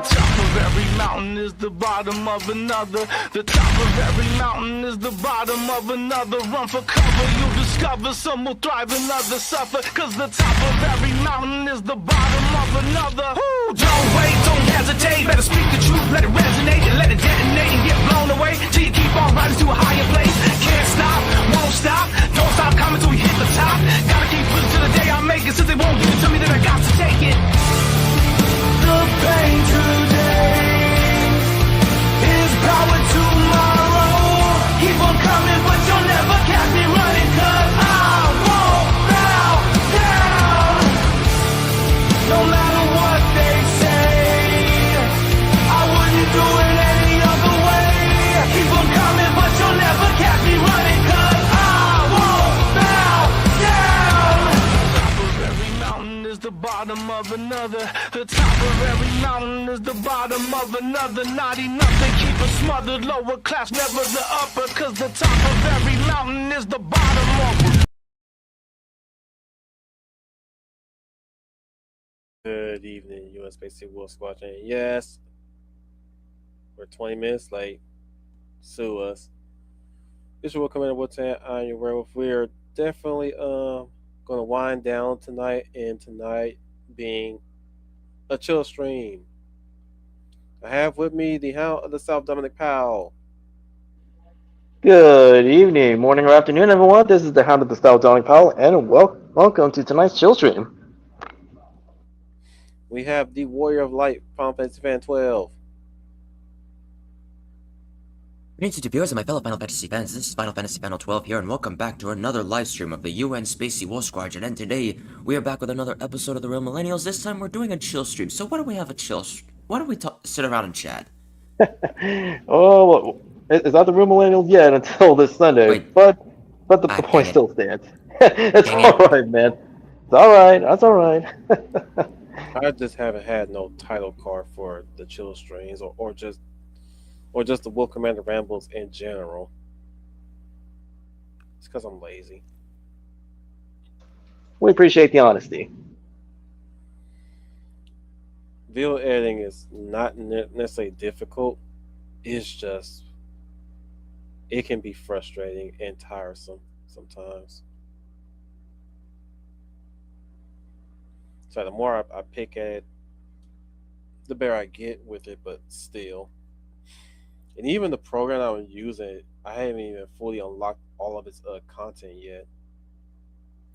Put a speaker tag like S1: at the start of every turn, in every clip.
S1: The top of every mountain is the bottom of another. The top of every mountain is the bottom of another. Run for cover, you'll discover some will thrive and others suffer. Cause the top of every mountain is the bottom of another. Ooh, don't wait, don't hesitate. Better speak the truth, let it resonate and let it detonate and get blown away. Till you keep on rising to a higher place. Can't stop, won't stop. Don't stop coming till we hit the top. Gotta keep pushing to the day I make it. Since they won't give it to me, then I got to take it. The pain today is power tomorrow. Keep on coming, but you'll never catch me running. Cause I won't bow down. No matter what they say, I wouldn't do it any other way. Keep on coming, but you'll never catch me running. Cause I won't bow down. The top of every mountain is the bottom of another. The top of every mountain is the bottom of another. Not enough, they keep us smothered. Lower class, never the upper. Cause the top of every mountain is the bottom of.
S2: Good evening, U.S. Space Wolf Squad. And yes, we're 20 minutes late. Sue us. This is what coming up with on your werewolf. We are definitely going to wind down tonight, and tonight being a chill stream. I have with me the Hound of the South, Dominic Powell.
S3: Good evening, morning, or afternoon, everyone. This is the Hound of the South, Dominic Powell, and welcome to tonight's chill stream.
S2: We have the Warrior of Light, Final Fantasy Fan 12.
S4: Greetings to viewers and my fellow Final Fantasy fans. This is Final Fantasy Panel 12 here, and welcome back to another live stream of the UN Spacey War Squadron. And today we are back with another episode of the Real Millennials. This time we're doing a chill stream. So why don't we have a chill? Why don't we sit around and chat?
S3: Oh, it's not the Real Millennials yet until this Sunday,
S4: Wait.
S3: but the point still stands. It's all right, man. It's all right. That's all right.
S2: I just haven't had no title card for the chill streams or just the Wolf Commander Rambles in general. It's because I'm lazy.
S3: We appreciate the honesty.
S2: Video editing is not necessarily difficult. It's just, it can be frustrating and tiresome sometimes. So the more I pick at it, the better I get with it, but still. And even the program I'm using, I haven't even fully unlocked all of its content yet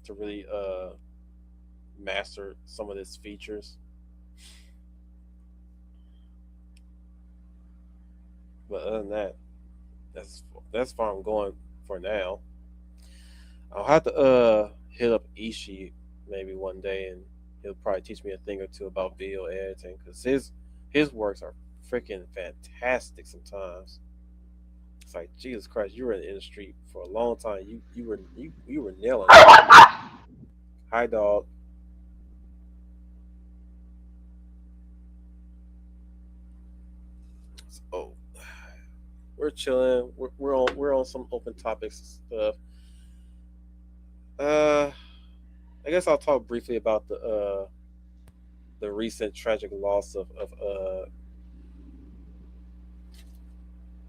S2: to really master some of its features. But other than that, that's far I'm going for now. I'll have to hit up Ishii maybe one day, and he'll probably teach me a thing or two about video editing, because his works are freaking fantastic sometimes. It's like, Jesus Christ, you were in the industry for a long time. You were nailing it. Hi, dog. So we're chilling. We're on some open topics and stuff. I guess I'll talk briefly about the recent tragic loss of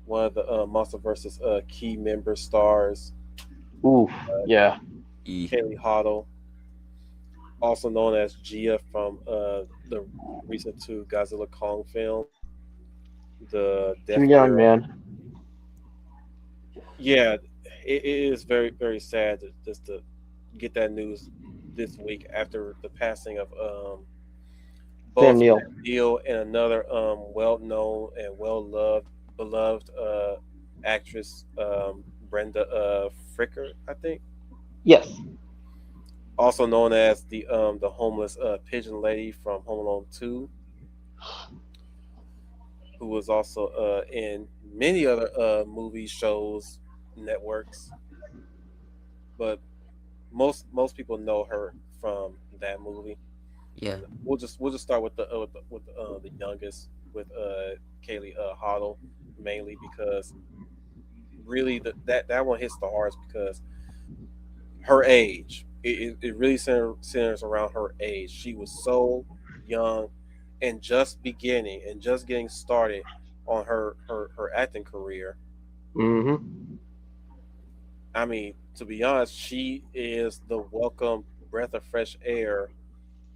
S2: one of the MonsterVerse key member stars.
S3: Oof, yeah.
S2: Kaylee Hoddle, also known as Gia from the recent 2 Godzilla Kong film. The
S3: Too young, man.
S2: Yeah, it is very, very sad just to get that news this week after the passing of both
S3: Sam Neill.
S2: Neill and another well-known and beloved actress, Brenda Fricker, I think.
S3: Yes.
S2: Also known as the homeless pigeon lady from Home Alone 2, who was also in many other movies, shows, networks. But most people know her from that movie.
S4: Yeah.
S2: We'll just start with the youngest, with Kaylee Hoddle, mainly because really that one hits the hardest because her age. It really centers around her age. She was so young and just beginning and just getting started on her acting career.
S3: Mm-hmm.
S2: I mean, to be honest, she is the welcome breath of fresh air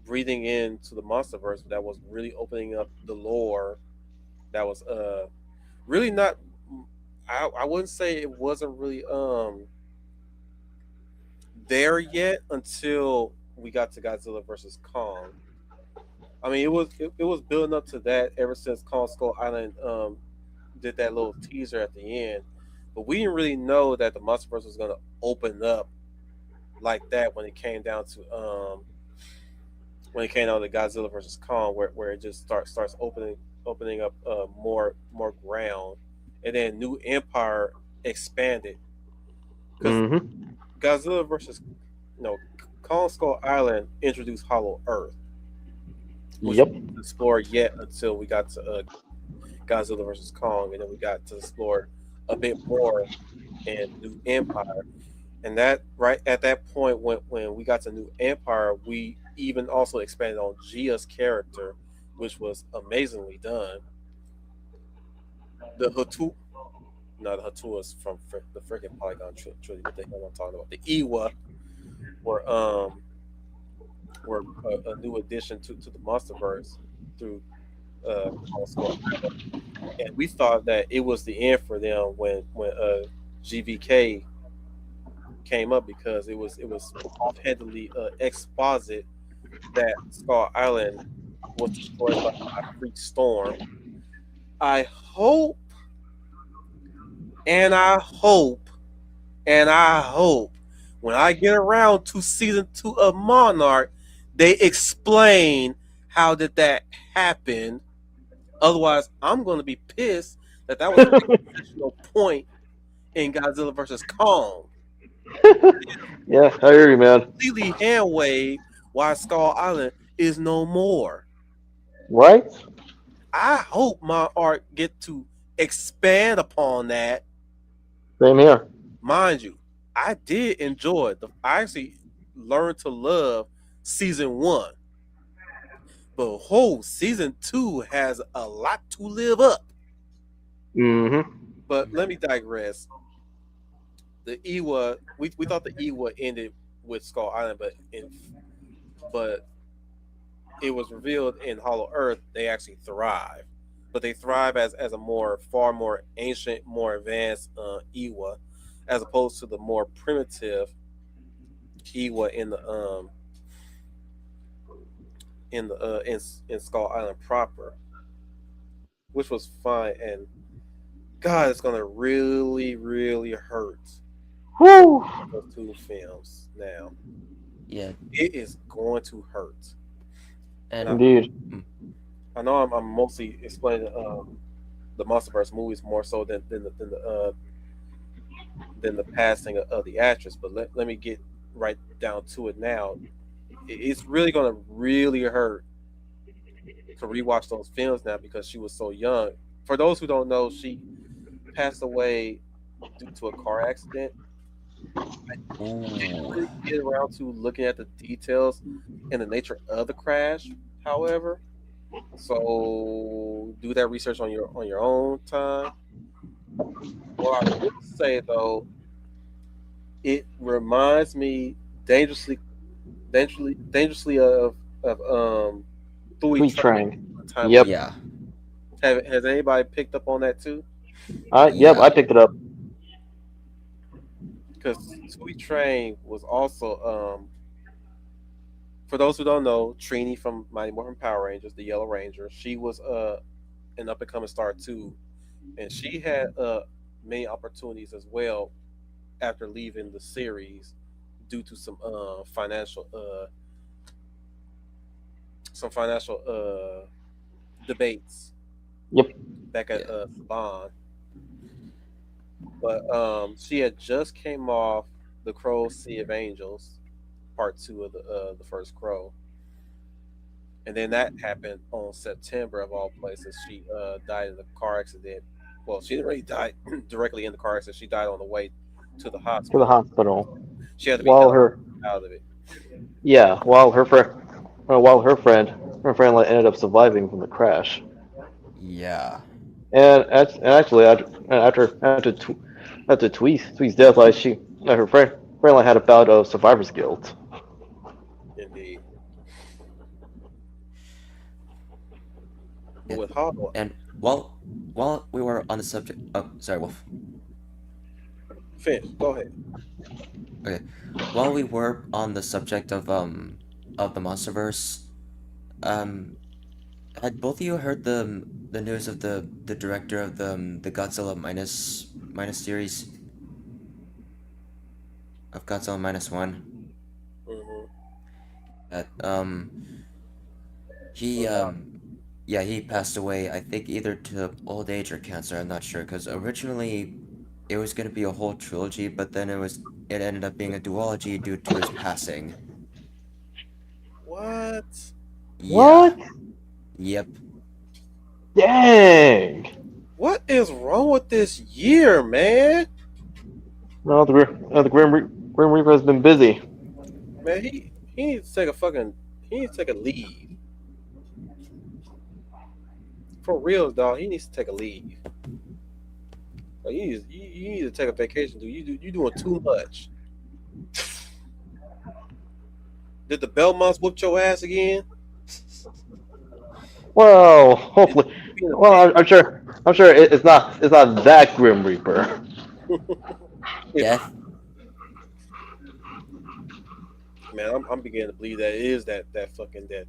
S2: breathing into the MonsterVerse that was really opening up the lore. That was really not. I wouldn't say it wasn't really there yet until we got to Godzilla versus Kong. I mean, it was building up to that ever since Kong Skull Island did that little teaser at the end, but we didn't really know that the MonsterVerse was going to open up like that when it came down to Godzilla versus Kong, where it just starts opening up more ground, and then New Empire expanded because
S3: Mm-hmm.
S2: Godzilla versus no Kong Skull Island introduced Hollow Earth, which
S3: Yep.
S2: we didn't explore yet until we got to Godzilla versus Kong, and then we got to explore a bit more in New Empire. And that right at that point, when we got to New Empire, we even also expanded on Gia's character, which was amazingly done. The Hatu, no, the Hatuas from the freaking Polygon trilogy. What the hell I'm talking about? The Iwa were a new addition to the MonsterVerse through Kong Skull Island. And we thought that it was the end for them when GVK came up, because it was offhandedly exposit that Skull Island was destroyed by a freak storm. I hope, and I hope, and I hope when I get around to season 2 of Monarch, they explain how did that happen. Otherwise, I'm going to be pissed that was an additional point in Godzilla versus Kong.
S3: Yeah, I hear you, man.
S2: Completely hand wave why Skull Island is no more.
S3: Right?
S2: I hope my art get to expand upon that.
S3: Same here.
S2: Mind you, I did enjoy I actually learned to love season 1. But season 2 has a lot to live up.
S3: Mm-hmm.
S2: But let me digress. The Iwa, we thought the Iwa ended with Skull Island, but it was revealed in Hollow Earth they actually thrive. But they thrive as a far more ancient, more advanced Iwa, as opposed to the more primitive Iwa in Skull Island proper, which was fine. And God, it's gonna really, really hurt.
S3: Woo!
S2: Those 2 films now.
S4: Yeah,
S2: It is going to hurt.
S4: and
S3: Indeed.
S2: I know I'm mostly explaining the MonsterVerse movies more so than the passing of the actress. But let me get right down to it now. It's really going to really hurt to rewatch those films now because she was so young. For those who don't know, she passed away due to a car accident. I didn't really get around to looking at the details and the nature of the crash, however. So do that research on your own time. What I would say though, it reminds me dangerously of
S3: Sweet Train.
S2: Time.
S3: Yep.
S4: yeah,
S2: Has anybody picked up on that too?
S3: Yep,
S4: Yeah.
S3: I picked it up.
S2: Because Sweet Train was also for those who don't know, Trini from Mighty Morphin Power Rangers, the Yellow Ranger, she was an up and coming star too, and she had many opportunities as well after leaving the series due to some financial debates.
S3: Yep.
S2: Back at Saban. But she had just came off The Crow Sea of Angels, part 2 of the first Crow, and then that happened on September of all places. She died in a car accident. Well, she didn't really die directly in the car accident. She died on the way to the
S3: To
S2: hospital.
S3: the hospital.
S2: She had to be
S3: While
S2: helped
S3: her
S2: out of it.
S3: while her friend her friend like ended up surviving from the crash.
S4: Yeah.
S3: And actually, after Tweet's death, like her friend like had a bout of survivor's guilt.
S2: Indeed.
S4: Yeah.
S2: With Hollow,
S4: And while we were on the subject, oh, sorry, Wolf.
S2: finish. Go ahead.
S4: Okay, while we were on the subject of the MonsterVerse, had both of you heard the news of the director of the Godzilla minus series of Godzilla -1?
S2: Mm-hmm.
S4: That he yeah, he passed away, I think either to old age or cancer, I'm not sure, because originally it was gonna be a whole trilogy, but then it ended up being a duology due to his passing.
S2: What?
S4: Yeah.
S3: What?
S4: Yep.
S3: Dang!
S2: What is wrong with this year, man?
S3: No, the Grim Reaper has been busy.
S2: Man, he needs to take he needs to take a leave. For real, dog, he needs to take a leave. Like, you need to take a vacation, dude. You doing too much. Did the Belmonts whoop your ass again?
S3: Well, hopefully. Well, I'm sure it's not that Grim Reaper.
S4: Death.
S2: Man, I'm beginning to believe that it is that fucking death.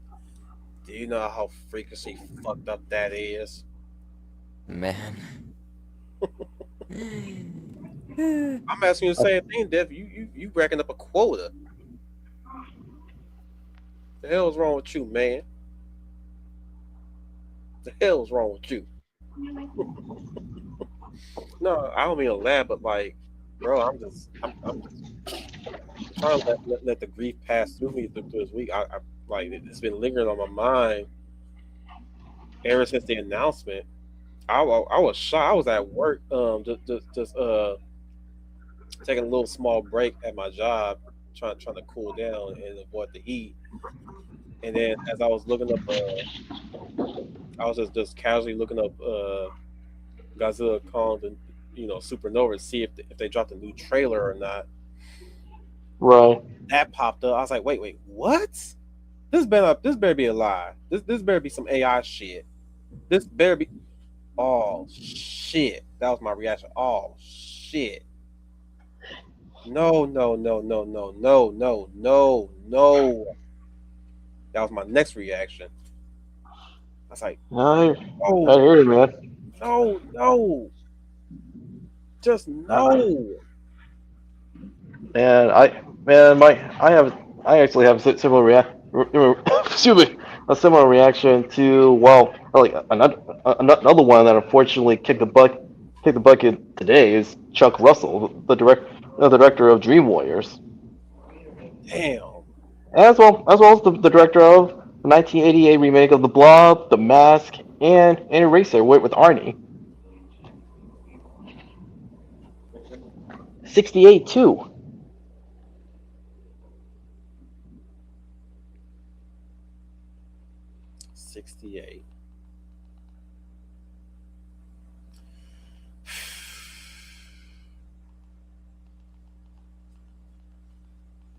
S2: Do you know how freakishly fucked up that is?
S4: Man.
S2: I'm asking you the same thing, Dev. You racking up a quota. The hell's wrong with you, man? The hell's wrong with you? No, I don't mean to laugh, but like, bro, I'm just trying to let the grief pass through me through this week. I like it's been lingering on my mind ever since the announcement. I was shocked. I was at work, just taking a little small break at my job, trying to cool down and avoid the heat. And then as I was looking up, I was just casually looking up Godzilla Kong and Supernova to see if they dropped a new trailer or not.
S3: Right.
S2: That popped up. I was like, wait, what? This better be a lie. This better be some AI shit. This better be. Oh shit! That was my reaction. Oh shit! No. That was my next reaction. I was like,
S3: I
S2: oh
S3: hear you, man.
S2: no, just no.
S3: And I actually have a similar excuse me, a similar reaction to like another one that unfortunately kicked the bucket today is Chuck Russell, the director of Dream Warriors,
S2: Damn.
S3: as well as the director of the 1988 remake of The Blob, The Mask, and Eraser with Arnie. 68 too.
S2: '68.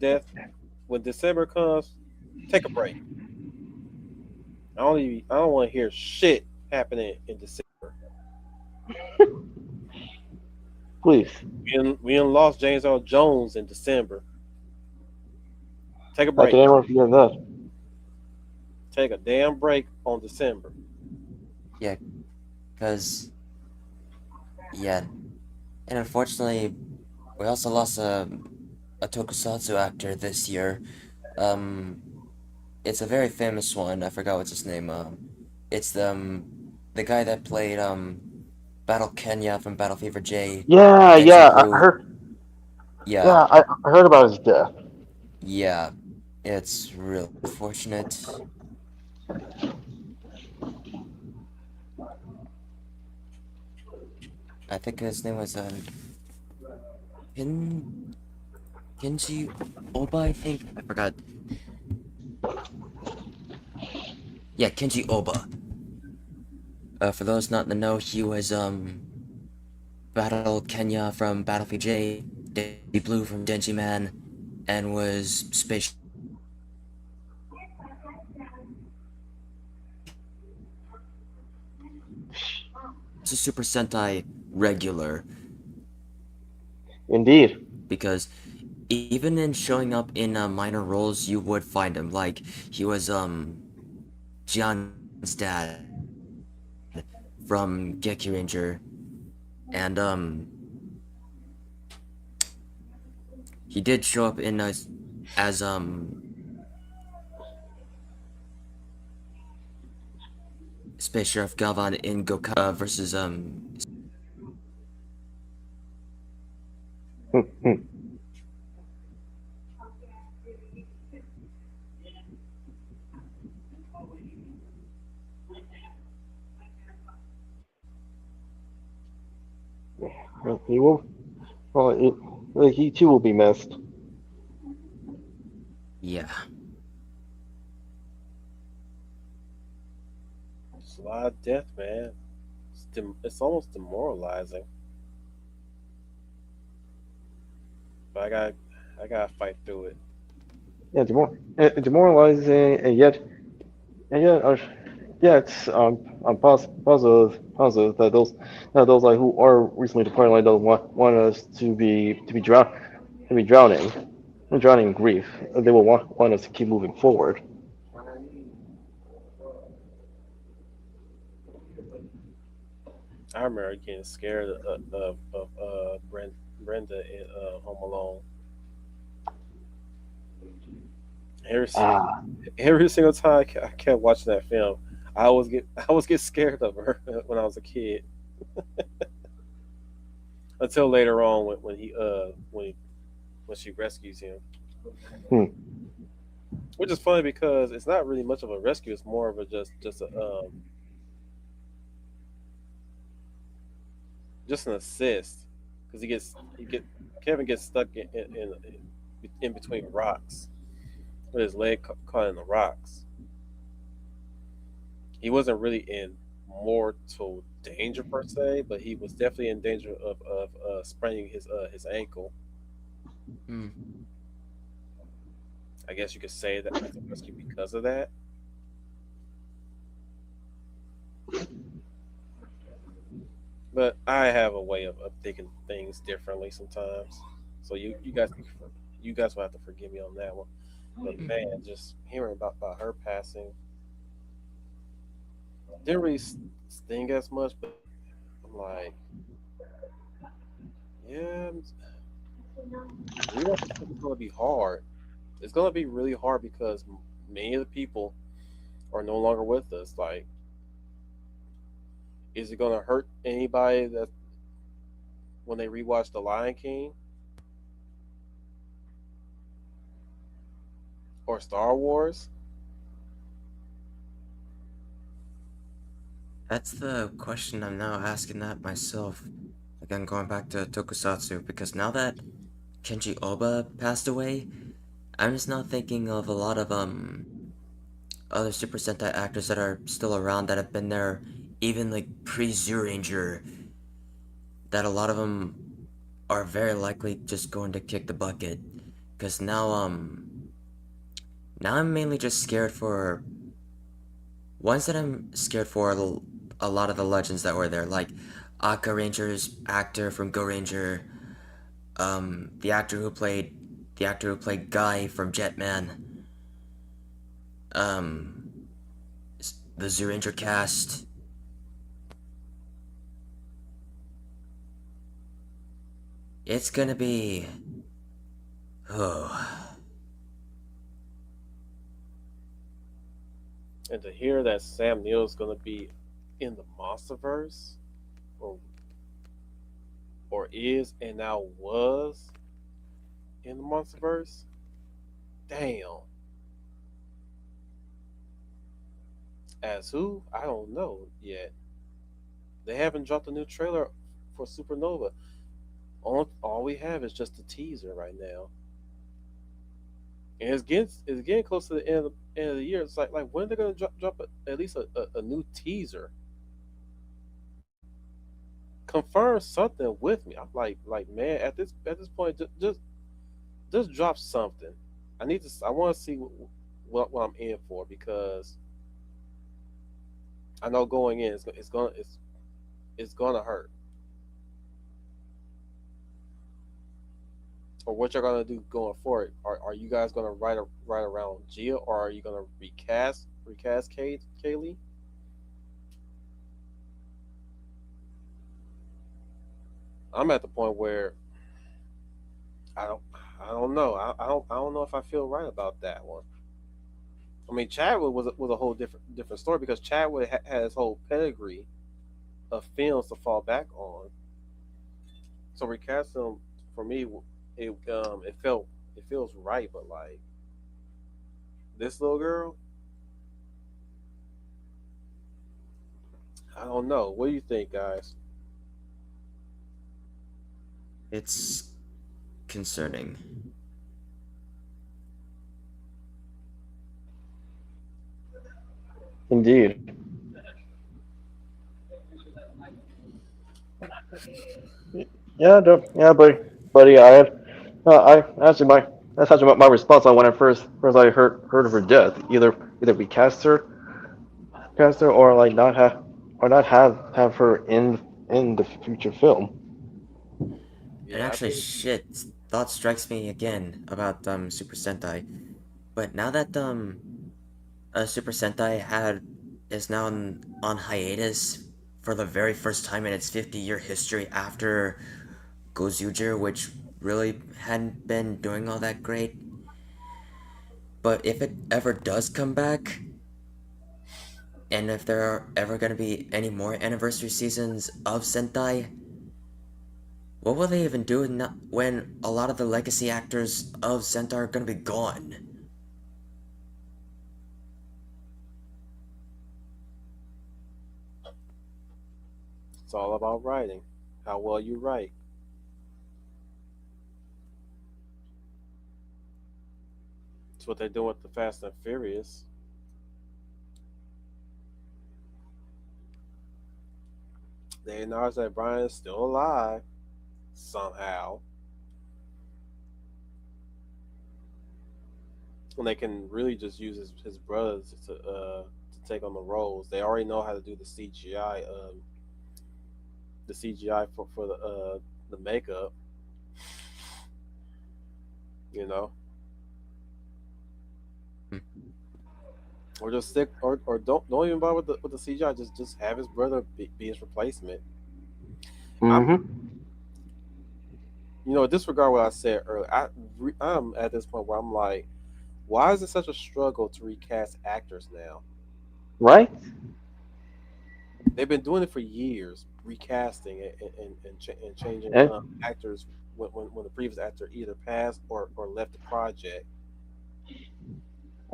S2: Death. When December comes, take a break. I don't want to hear shit happening in December.
S3: Please.
S2: We lost James Earl Jones in December. Take a
S3: I
S2: break.
S3: can never forget that.
S2: Take a damn break on December.
S4: Yeah, because yeah, and unfortunately, we also lost a tokusatsu actor this year. It's a very famous one. I forgot what's his name. It's the guy that played Battle Kenya from Battle Fever J.
S3: Yeah,
S4: Genshin
S3: yeah, I
S4: Blue.
S3: heard.
S4: Yeah,
S3: Yeah, I heard about his death.
S4: yeah, it's real unfortunate. I think his name was Kenji Oba, I think. I forgot. Yeah, Kenji Oba. For those not in the know, he was Battle Kenya from Battlefield J, Denji Blue from Denji Man, and was Space a Super Sentai regular,
S3: Indeed.
S4: because even in showing up in minor roles, you would find him. Like, he was Jian's dad from Geki Ranger, and he did show up in as Space Sheriff Galvan in Goka versus
S3: He will. Well, he too will be missed.
S4: yeah.
S2: It's a lot of death, man. It's almost demoralizing. But I gotta fight through it.
S3: Yeah, demoralizing, and yet, yeah, it's positive that those like who are recently departed like don't want us to be drowning in grief. They will want us to keep moving forward.
S2: I remember getting scared of Brenda in Home Alone. Every
S3: Ah,
S2: every single time I kept watching that film, I always get scared of her when I was a kid. Until later on when she rescues him,
S3: hmm.
S2: which is funny because it's not really much of a rescue. It's more of a just an assist because he get Kevin gets stuck in between rocks with his leg caught in the rocks. He wasn't really in mortal danger per se, but he was definitely in danger of spraining his ankle.
S4: Hmm.
S2: I guess you could say that was a rescue because of that. But I have a way of thinking things differently sometimes. So you guys will have to forgive me on that one. But man, just hearing about her passing didn't really sting as much. But I'm like, yeah, rewatching is going to be hard. It's going to be really hard because many of the people are no longer with us. Like, is it going to hurt anybody that when they rewatch The Lion King or Star Wars?
S4: That's the question I'm now asking that myself. Again, going back to Tokusatsu, because now that Kenji Oba passed away, I'm just now thinking of a lot of other Super Sentai actors that are still around that have been there, even like pre-Zyuranger, that a lot of them are very likely just going to kick the bucket. Because now I'm mainly just scared for ones that I'm scared for are a lot of the legends that were there, like Aka Ranger's actor from Go Ranger, the actor who played Guy from Jetman, um, the Zyuranger cast. It's gonna be, oh,
S2: And to hear that Sam Neill is going to be in the MonsterVerse, or is and now was in the MonsterVerse, damn. As who? I don't know yet. They haven't dropped a new trailer for Supernova. All we have is just a teaser right now. and it's getting close to the end of the year. It's like when they're gonna drop at least a new teaser. Confirm something with me. I'm like man, at this point, just drop something. I want to see what I'm in for because I know going in it's gonna hurt. Or what you're gonna do going forward? Are you guys gonna write around Gia, or are you gonna recast Kaylee? I'm at the point where I don't I don't know. I don't know if I feel right about that one. I mean, Chadwick was a whole different story because Chadwick had his whole pedigree of films to fall back on. So recast him for me, it feels right, but like this little girl, I don't know. What do you think, guys?
S4: It's concerning.
S3: Indeed. Yeah, yeah, buddy. That's actually my response on when I first I heard of her death. Either we cast her, or like not have her in the future film.
S4: And
S2: Yeah, I
S4: actually,
S2: think
S4: shit, thought strikes me again about Super Sentai. But now that Super Sentai had is now on hiatus for the very first time in its 50-year history after Gozuger, which really hadn't been doing all that great. But if it ever does come back, and if there are ever going to be any more anniversary seasons of Sentai, what will they even do when a lot of the legacy actors of Sentai are going to be gone?
S2: it's all about writing. How well you write. It's what they're doing with the Fast and Furious. They acknowledge that Brian is still alive somehow, and they can really just use his brothers to take on the roles. They already know how to do the CGI for the makeup. You know,
S4: Hmm.
S2: or just stick or don't even bother with the CGI. Just have his brother be his replacement. I'm
S3: Mm-hmm.
S2: disregard what I said earlier. I'm at this point where I'm like, why is it such a struggle to recast actors now?
S3: Right?
S2: They've been doing it for years, recasting it and changing
S3: And
S2: actors when the previous actor either passed or left the project.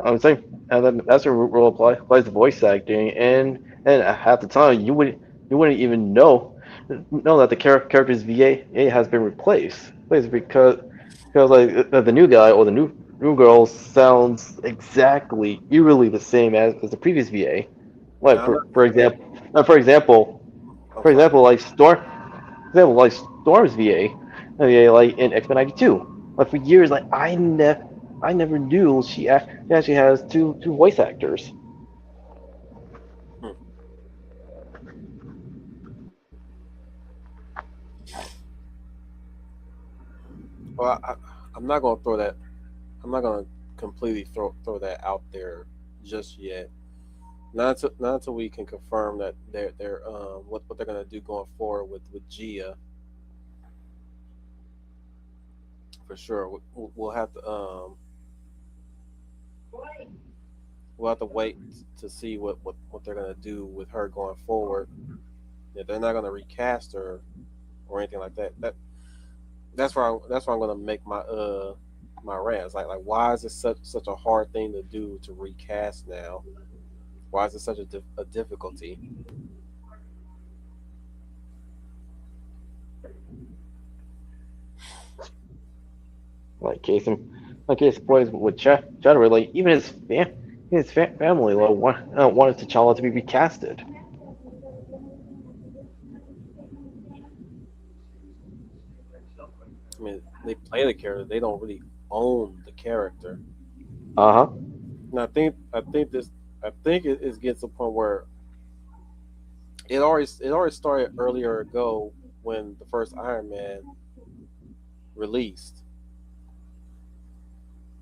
S3: I'm saying, and then that's where role applies to voice acting, and at the time you wouldn't even know that the character's VA has been replaced because like the new guy or the new girl sounds exactly eerily the same as the previous VA. Like
S2: Now I'm not
S3: for
S2: saying.
S3: example, for example,
S2: I'm
S3: for
S2: sorry.
S3: example, like Storm's VA, like in X Men '92. Like for years, like I never knew she actually has two voice actors.
S2: Hmm. Well, I'm not gonna throw that. I'm not gonna completely throw that out there just yet. Not until we can confirm that they're what they're gonna do going forward with Gia for sure. We'll have to wait to see what they're gonna do with her going forward. Yeah, they're not gonna recast her or anything like that. That's where I'm gonna make my rant. It's like why is it such a hard thing to do to recast now? Why is it such a difficulty?
S3: Like case in like his boys with Chadwick, like even his family like, wanted T'Challa to be recasted.
S2: I mean, they play the character; they don't really own the character.
S3: Uh huh.
S2: And I think it gets to a point where it already started earlier ago when the first Iron Man released.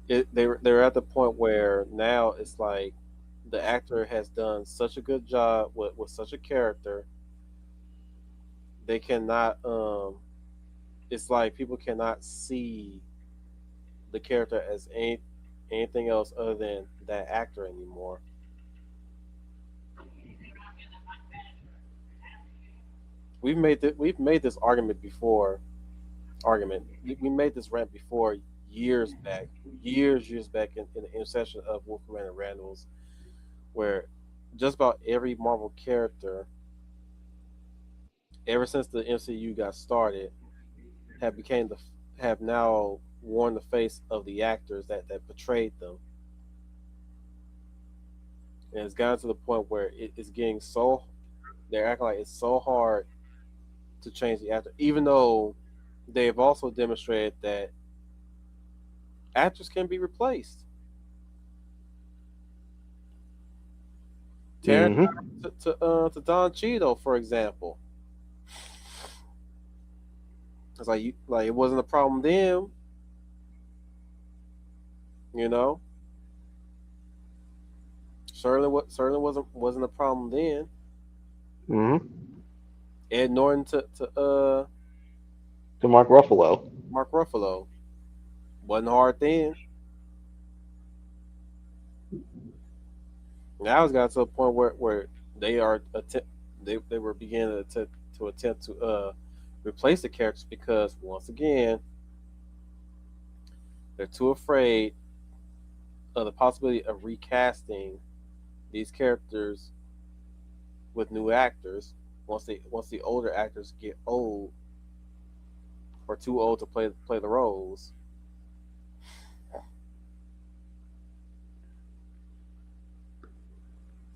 S2: They're at the point where now it's like the actor has done such a good job with such a character. They cannot it's like people cannot see the character as anything else other than that actor anymore. We've made this argument before. We made this rant before years back, years back in the intersection of Wolfman and Randall's, where just about every Marvel character, ever since the MCU got started, have became the have now worn the face of the actors that portrayed them, and it's gotten to the point where it's getting so they're acting like it's so hard to change the actor, even though they've also demonstrated that actors can be replaced. Terrence
S3: Mm-hmm.
S2: to Don Cheadle, for example, it's like it wasn't a problem then, you know. Certainly wasn't a problem then.
S3: Mm-hmm.
S2: Ed Norton to
S3: To Mark Ruffalo.
S2: Mark Ruffalo wasn't hard then. Now it's got to a point where they are they were beginning to attempt to replace the characters because once again they're too afraid of the possibility of recasting these characters with new actors once the older actors get old or too old to play the roles.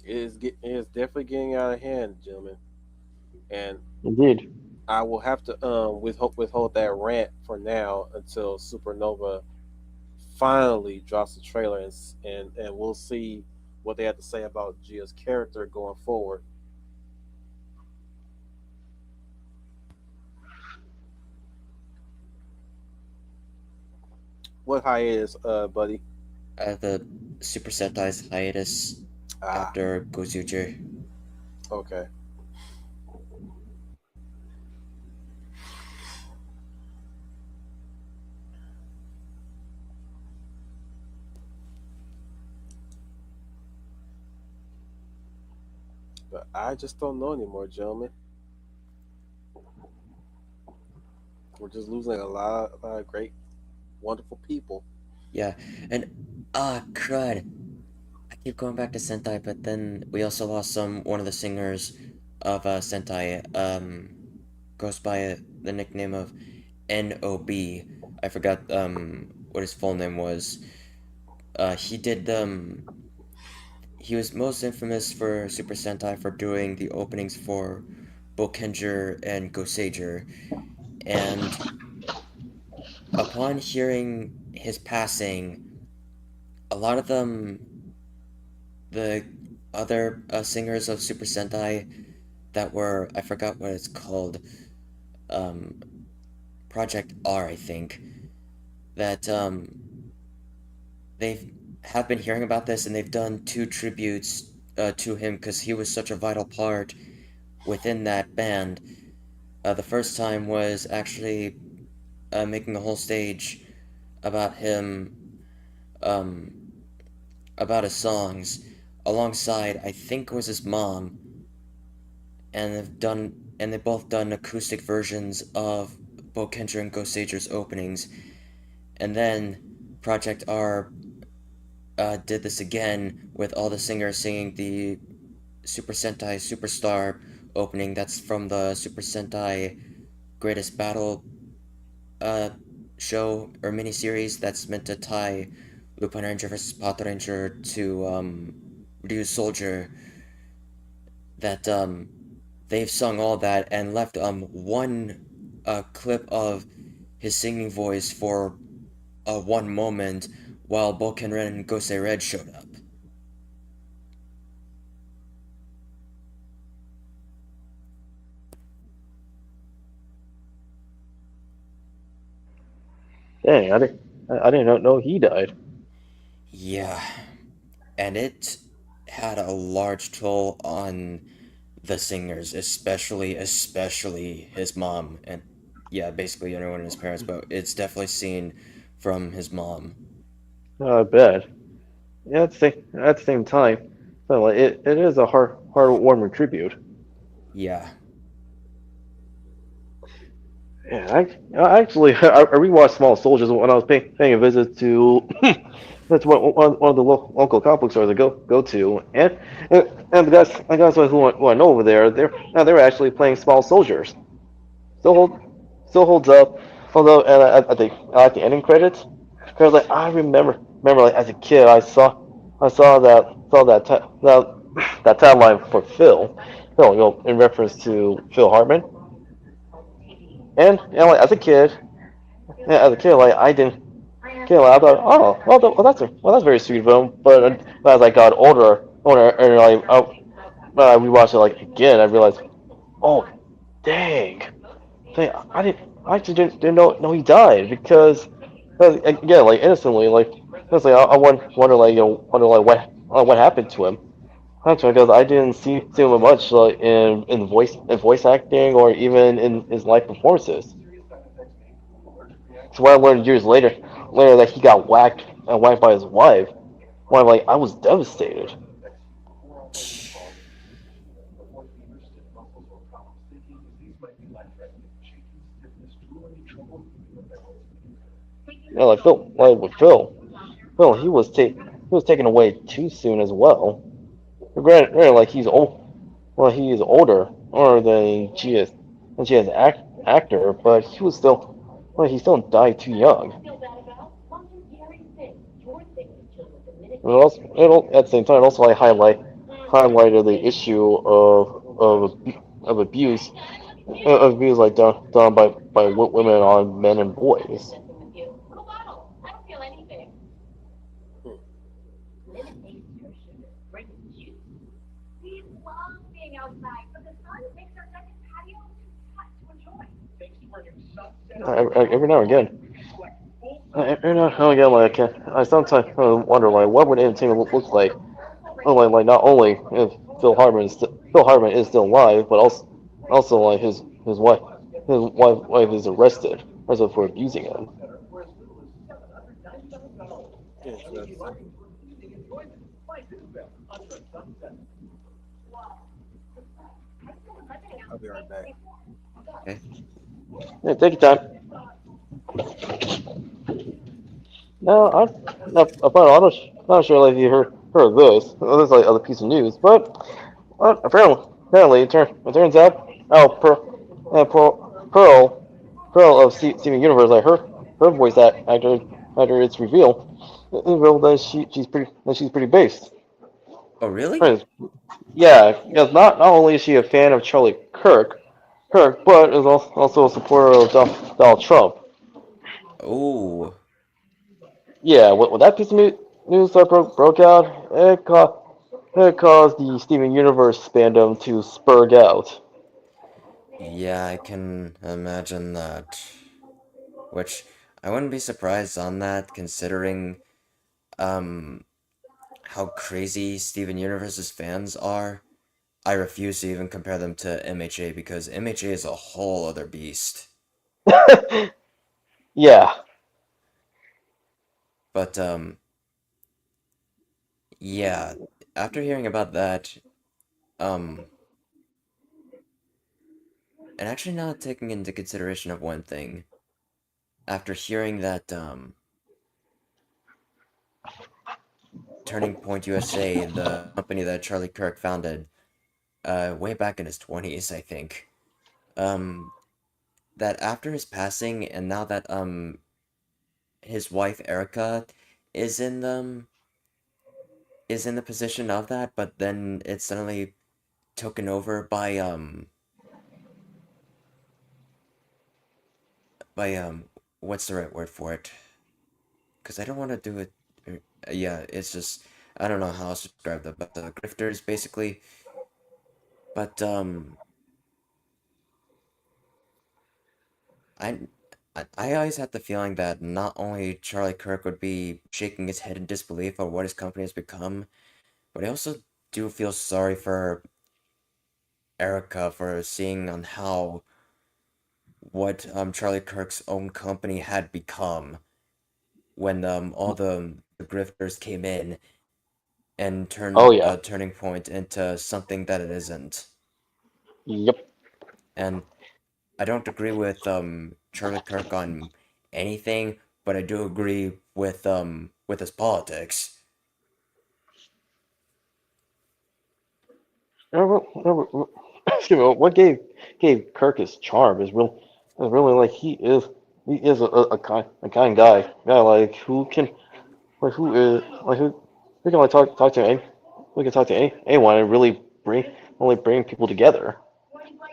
S2: It is definitely getting out of hand, gentlemen, and
S3: Indeed.
S2: I will have to withhold that rant for now until Supernova finally drops the trailer and we'll see what they have to say about Gia's character going forward. What hiatus, buddy?
S4: The Super Sentai's hiatus
S2: Ah,
S4: after Gozuger.
S2: okay. But I just don't know anymore, gentlemen. We're just losing a lot of great, wonderful people.
S4: Yeah, and crud. I keep going back to Sentai, but then we also lost one of the singers of Sentai. Goes by the nickname of N.O.B. I forgot what his full name was. He did he was most infamous for Super Sentai for doing the openings for Bokenger and Goseiger, and upon hearing his passing, a lot of the other singers of Super Sentai that were, I forgot what it's called, um, Project R, I think, that they have been hearing about this and they've done two tributes to him because he was such a vital part within that band. The first time was actually making a whole stage about him, um, about his songs, alongside I think it was his mom, and they've both done acoustic versions of Bokenger and Goseiger's openings, and then Project R did this again with all the singers singing the Super Sentai Superstar opening. That's from the Super Sentai Greatest Battle uh, show or miniseries that's meant to tie Lupin Ranger versus Pato Ranger to Ryu Soldier, that they've sung all that and left one clip of his singing voice for one moment while Boken Ren and Gosei Red showed up.
S3: Dang, I didn't know he died.
S4: Yeah, and it had a large toll on the singers, especially his mom, and yeah, basically everyone in his parents, but it's definitely seen from his mom.
S3: I bet. Yeah, at the same time, but like it is a heartwarming tribute.
S4: Yeah.
S3: Yeah, I actually I rewatched Small Soldiers when I was paying a visit to that's one of the local comic book stores I go to, and the guys who I know over there, they're actually playing Small Soldiers. Still still holds up. Although, and I think I like the ending credits because like I remember like as a kid I saw that timeline for Phil, in reference to Phil Hartman, and like as a kid, like I didn't. Okay, like, I thought, oh, well, that's very sweet of him. But as I got older, and like, when I rewatched it like again, I realized, oh, dang, I actually didn't know he died because again, like innocently, because like I wonder like what happened to him. Actually, because I didn't see him much like in voice acting or even in his live performances. So when I learned years later that he got whacked by his wife, well, like I was devastated. Like Phil, he was taken away too soon as well. Granted, like he's old, well, he is older than she is actor, but he still died too young. At the same time, it also like highlighted the issue of abuse like done by women on men and boys. Every now and again, every now and again, like I sometimes wonder like what would entertainment look like. Oh, like not only if Phil Hartman is still alive, but also like his wife is arrested for abusing him.
S2: Interesting. I'll be right back.
S4: Okay.
S3: Yeah, take your time. No, I'm not sure like if you heard of this. Well, this is like other piece of news, but apparently it turns out Pearl of Steven Universe, like her voice actor it's revealed that she's pretty based.
S4: Oh, really?
S3: Right. Yeah, because not only is she a fan of Kirk, but is also a supporter of Donald Trump.
S4: Oh,
S3: Yeah, when that piece of news broke out, it caused the Steven Universe fandom to spurg out.
S4: yeah, I can imagine that. Which I wouldn't be surprised on that, considering um how crazy Steven Universe's fans are. I refuse to even compare them to MHA because MHA is a whole other beast.
S3: Yeah,
S4: But yeah, after hearing about that, um and actually not taking into consideration of one thing, after hearing that Turning Point USA, the company that Charlie Kirk founded, way back in his 20s, I think, um, that after his passing, and now that his wife Erica is in the position of that, but then it's suddenly taken over by what's the right word for it? Because I don't want to do it. Yeah, it's just I don't know how else to describe them, but the grifters basically. But I I always had the feeling that not only Charlie Kirk would be shaking his head in disbelief at what his company has become, but I also do feel sorry for Erica for seeing on how what Charlie Kirk's own company had become when all the grifters came in and
S3: Oh
S4: turned
S3: yeah.
S4: a turning point into something that it isn't.
S3: Yep.
S4: And I don't agree with Charlie Kirk on anything, but I do agree with his politics.
S3: Excuse me. What gave Kirk his charm is really like he is a kind guy like who can like who is like who can like talk to any who can talk to anyone and really bring people together.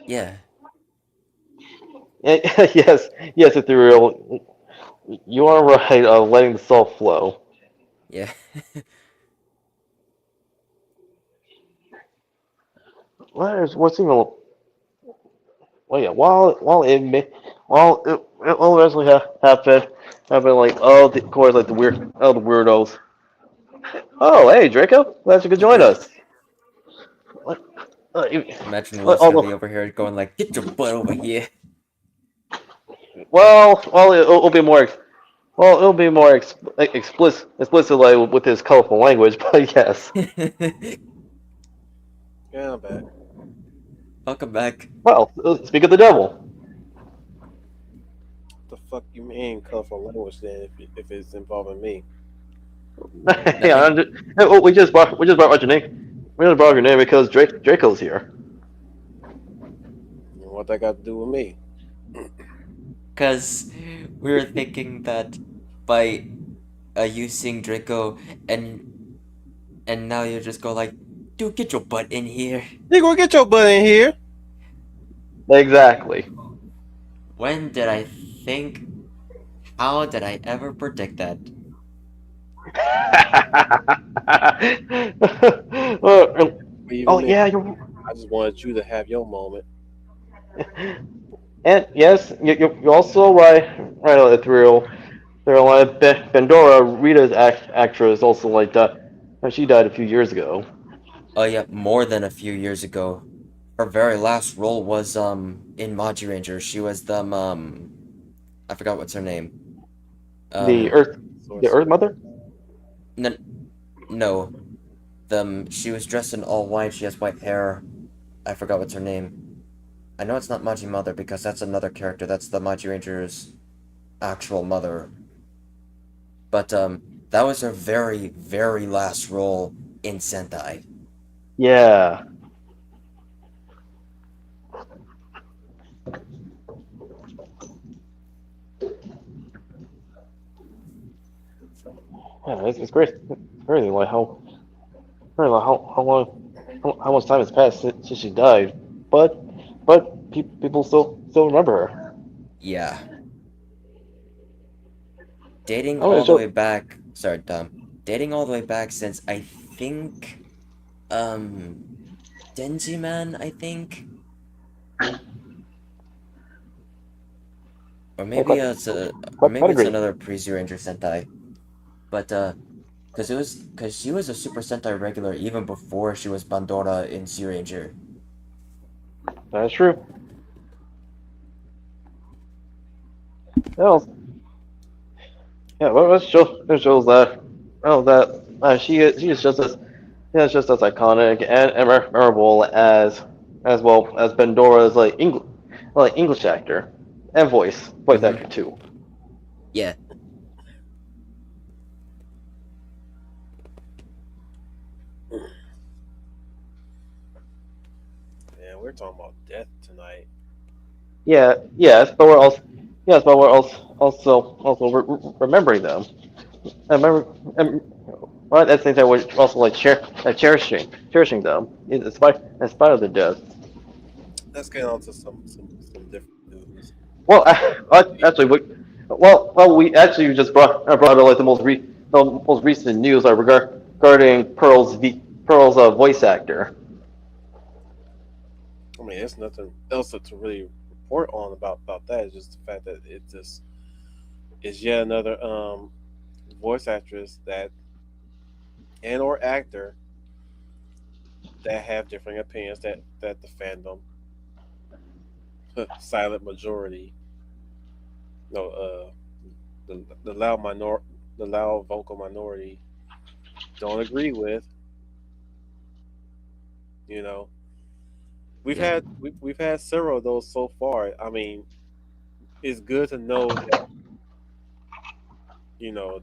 S4: Yeah,
S3: Yes, yes, Ethereal, you are right. Letting the soul flow.
S4: yeah.
S3: What's even well, yeah. While it will eventually happen like of course like the weirdos. Oh, hey Draco, glad you could join us. What-
S4: Imagine Will's gonna be
S3: although,
S4: over here going like, "Get your butt over here."
S3: well, it'll be more it'll be more explicit like, with his colorful language, but yes.
S2: Yeah, I'm back.
S4: Welcome back.
S3: Well, speak of the devil.
S2: What the fuck you mean colorful language then if it's involving me?
S3: Yeah,
S4: Nothing.
S3: we just brought your name. We just brought your name because Draco's here.
S2: And what that got to do with me?
S4: Cause we were thinking that by you seeing Draco and now you just go like, dude, get your butt in here.
S2: Nigga, get your butt in here.
S3: Exactly.
S4: When did I think? How did I ever predict that?
S3: Uh,
S2: Even
S3: oh
S2: me.
S3: yeah, you're.
S2: I just wanted you to have your moment.
S3: And yes, you're also right on Ethereal. They're like Pandora, Rita's actress, also like that. She died a few years ago.
S4: Oh yeah, more than a few years ago. Her very last role was in Maji Ranger. She was I forgot what's her name.
S3: The
S4: Um
S3: Earth, the
S2: Sorcerer.
S3: Earth Mother.
S4: no, no. She was dressed in all white. She has white hair. I forgot what's her name. I know it's not Maji Mother because that's another character. That's the Maji Ranger's actual mother. But that was her very, very last role in Sentai.
S3: Yeah. Yeah, it's great. It's crazy like how long how much time has passed since she died, but people still remember her.
S4: Yeah. Dating
S3: I mean,
S4: all
S3: it's
S4: the
S3: just,
S4: way back. Sorry, Tom. Dating all the way back since I think um Denji Man, I think. Or
S3: yeah,
S4: maybe it's a or
S3: quite
S4: maybe it's
S3: agree.
S4: another Pre-Z Ranger Sentai. But because she was a Super Sentai regular even before she was Pandora in Z Ranger.
S3: That's true. Yeah, well, it shows that she is just as yeah, it's just as iconic and memorable as well as Pandora's English actor and voice
S4: Mm-hmm.
S3: actor too.
S4: Yeah.
S2: Man, we're talking about death tonight.
S3: Yeah, yes, but yes, but we're also remembering them. And remember, and one of the things that we're also like cherishing them in spite of the death.
S2: Let's get on to some different news.
S3: Well, actually, we actually just brought up like the most recent news regarding Pearl's voice actor.
S2: I mean, there's nothing else to really report on about that. It's just the fact that it just is yet another voice actress that and or actor that have differing opinions that the fandom silent majority, no, the the loud vocal minority don't agree with. You know,
S4: Yeah.
S2: we've had several of those so far. I mean, it's good to know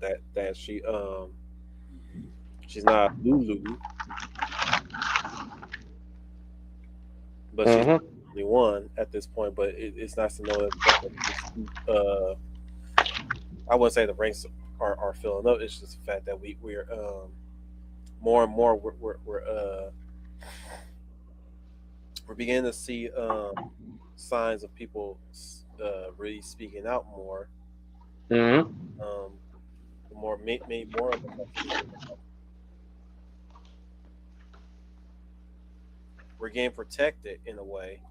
S2: that that she's not Lulu, but she's not
S3: Hmm.
S2: the only one at this point. But it's nice to know that I wouldn't say the ranks are filling up. It's just the fact that we're more and more we're beginning to see signs of people really speaking out more.
S3: Hmm.
S2: Um, the more more of us are speaking out, we're getting protected in a way.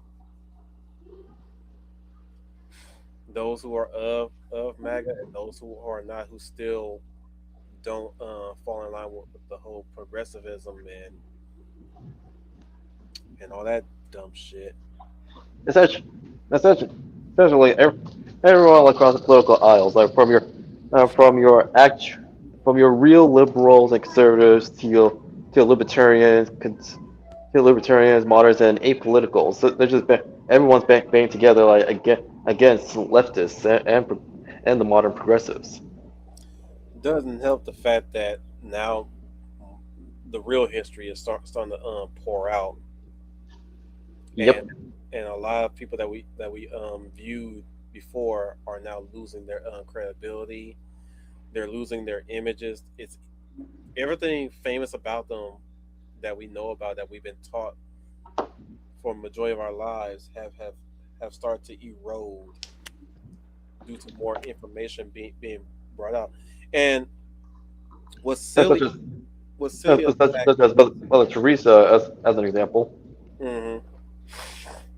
S2: Those who are of MAGA and those who are not, who still don't fall in line with the whole progressivism and all that dumb shit.
S3: Essentially, essentially, essentially, everyone across the political aisles, like from your from your real liberals and conservatives to libertarians, moderates, and apoliticals. So they're just everyone's banding together like against leftists and the modern progressives.
S2: Doesn't help the fact that now the real history is starting to pour out, and
S3: Yep,
S2: a lot of people that we viewed before are now losing their credibility. They're losing their images. It's everything famous about them that we know about, that we've been taught for a majority of our lives, have started to erode due to more information being brought out. And what's
S3: that's such
S2: silly,
S3: as
S2: what's silly of the fact,
S3: such as Mother Teresa as an example.
S2: mhm,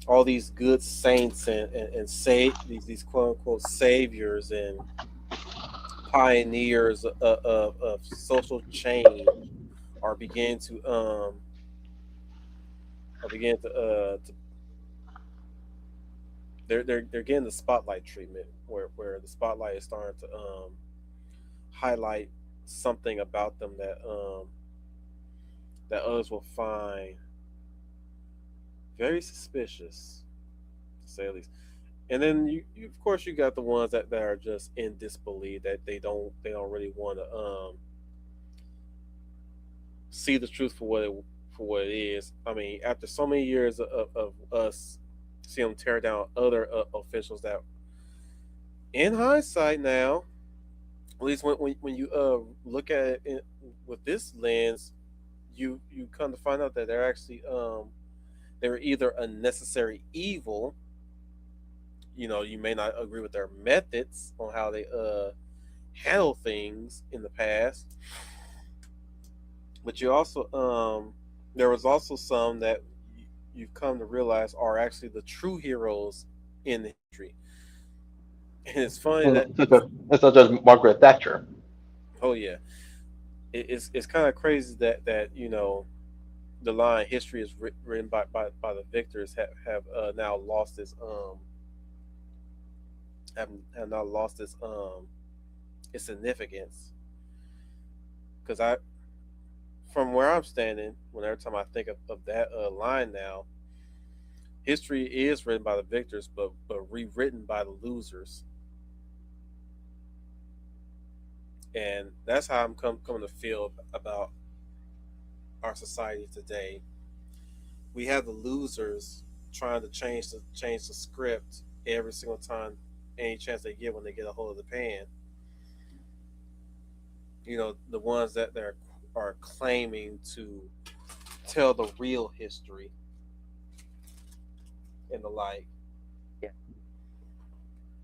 S2: all these good saints and say these quote unquote saviors and pioneers of social change are beginning to they're getting the spotlight treatment where the spotlight is starting to highlight something about them that others will find very suspicious, to say the least. And then you of course you got the ones that are just in disbelief, that they don't really want to see the truth for what it is. I mean, after so many years of us seeing them tear down other officials that, in hindsight now, at least when you look at it with this lens, you come to find out that they're actually they were either a necessary evil. You know, you may not agree with their methods on how they handle things in the past, but you also there was also some that you've come to realize are actually the true heroes in the history. And it's funny that
S3: Such as Margaret Thatcher.
S2: oh yeah, it's kind of crazy that the line history is written by the victors have now lost its have now lost its significance, because I from where I'm standing, whenever time I think of that line now, history is written by the victors, but rewritten by the losers, and that's how I'm coming to feel about our society today. We have the losers trying to change the script every single time any chance they get when they get a hold of the pan. You know, the ones that are claiming to tell the real history and the like.
S5: Yeah.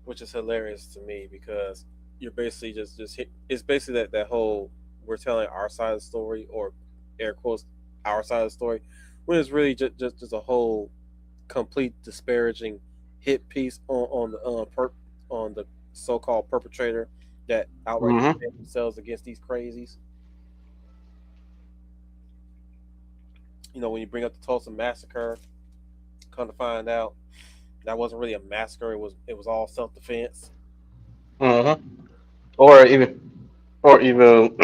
S2: Which is hilarious to me because you're basically just hit, it's basically that whole we're telling our side of the story, or air quotes our side of the story, when it's really just a whole complete disparaging hit piece on the so-called perpetrator that outright
S3: Mm-hmm.
S2: defend themselves against these crazies. You know, when you bring up the Tulsa massacre, come to find out that wasn't really a massacre. It was all self-defense.
S3: Mm-hmm. Or even, or even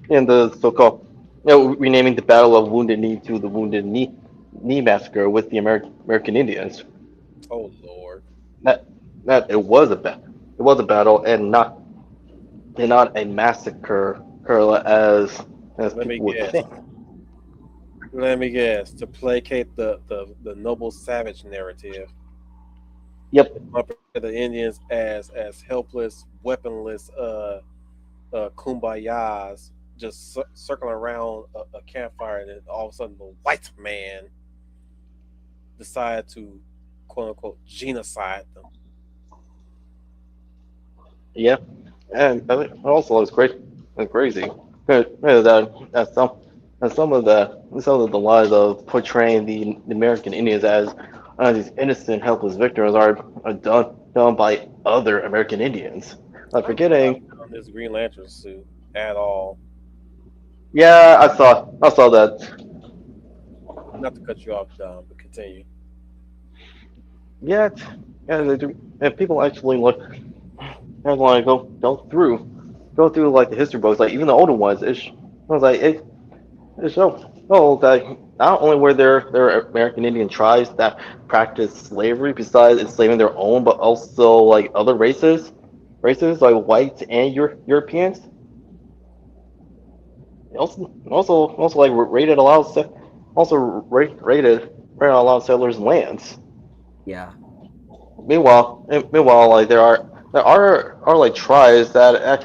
S3: in the so-called, renaming the Battle of Wounded Knee to the Wounded Knee Massacre with the American Indians.
S2: Oh Lord.
S3: That that it was a battle and not a massacre, Carla, as
S2: Let me
S3: people would
S2: guess.
S3: think.
S2: Let me guess. To placate the noble savage narrative,
S3: Yep.
S2: up the Indians as helpless, weaponless, kumbayas, just circling around a campfire, and then all of a sudden the white man decided to quote unquote genocide them.
S3: Yeah. And I think also it's great and crazy. That some of the lies of portraying the American Indians as these innocent, helpless victims are done by other American Indians. Like
S2: I did not
S3: forgetting.
S2: put on this Green Lantern suit at all.
S3: Yeah, I saw that.
S2: Not to cut you off, Don, but continue.
S3: Yeah, yeah, they do. And people actually look. And like go through like the history books, like even the older ones. I was like it shows that not only were there American Indian tribes that practiced slavery besides enslaving their own, but also like other races like whites and Europeans. Also like raided a lot of raided a lot of settlers' lands.
S5: Yeah.
S3: Meanwhile, like there are like tribes that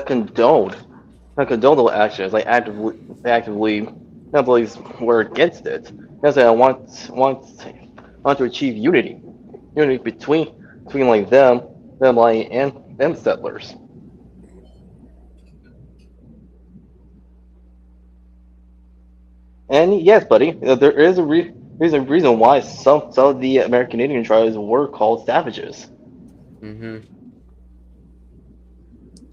S3: condone those actions, like actively were against it. Because they want to achieve unity between like them like and them settlers. And yes, buddy, there is there's a reason why some of the American Indian tribes were called savages.
S5: Mm-hmm.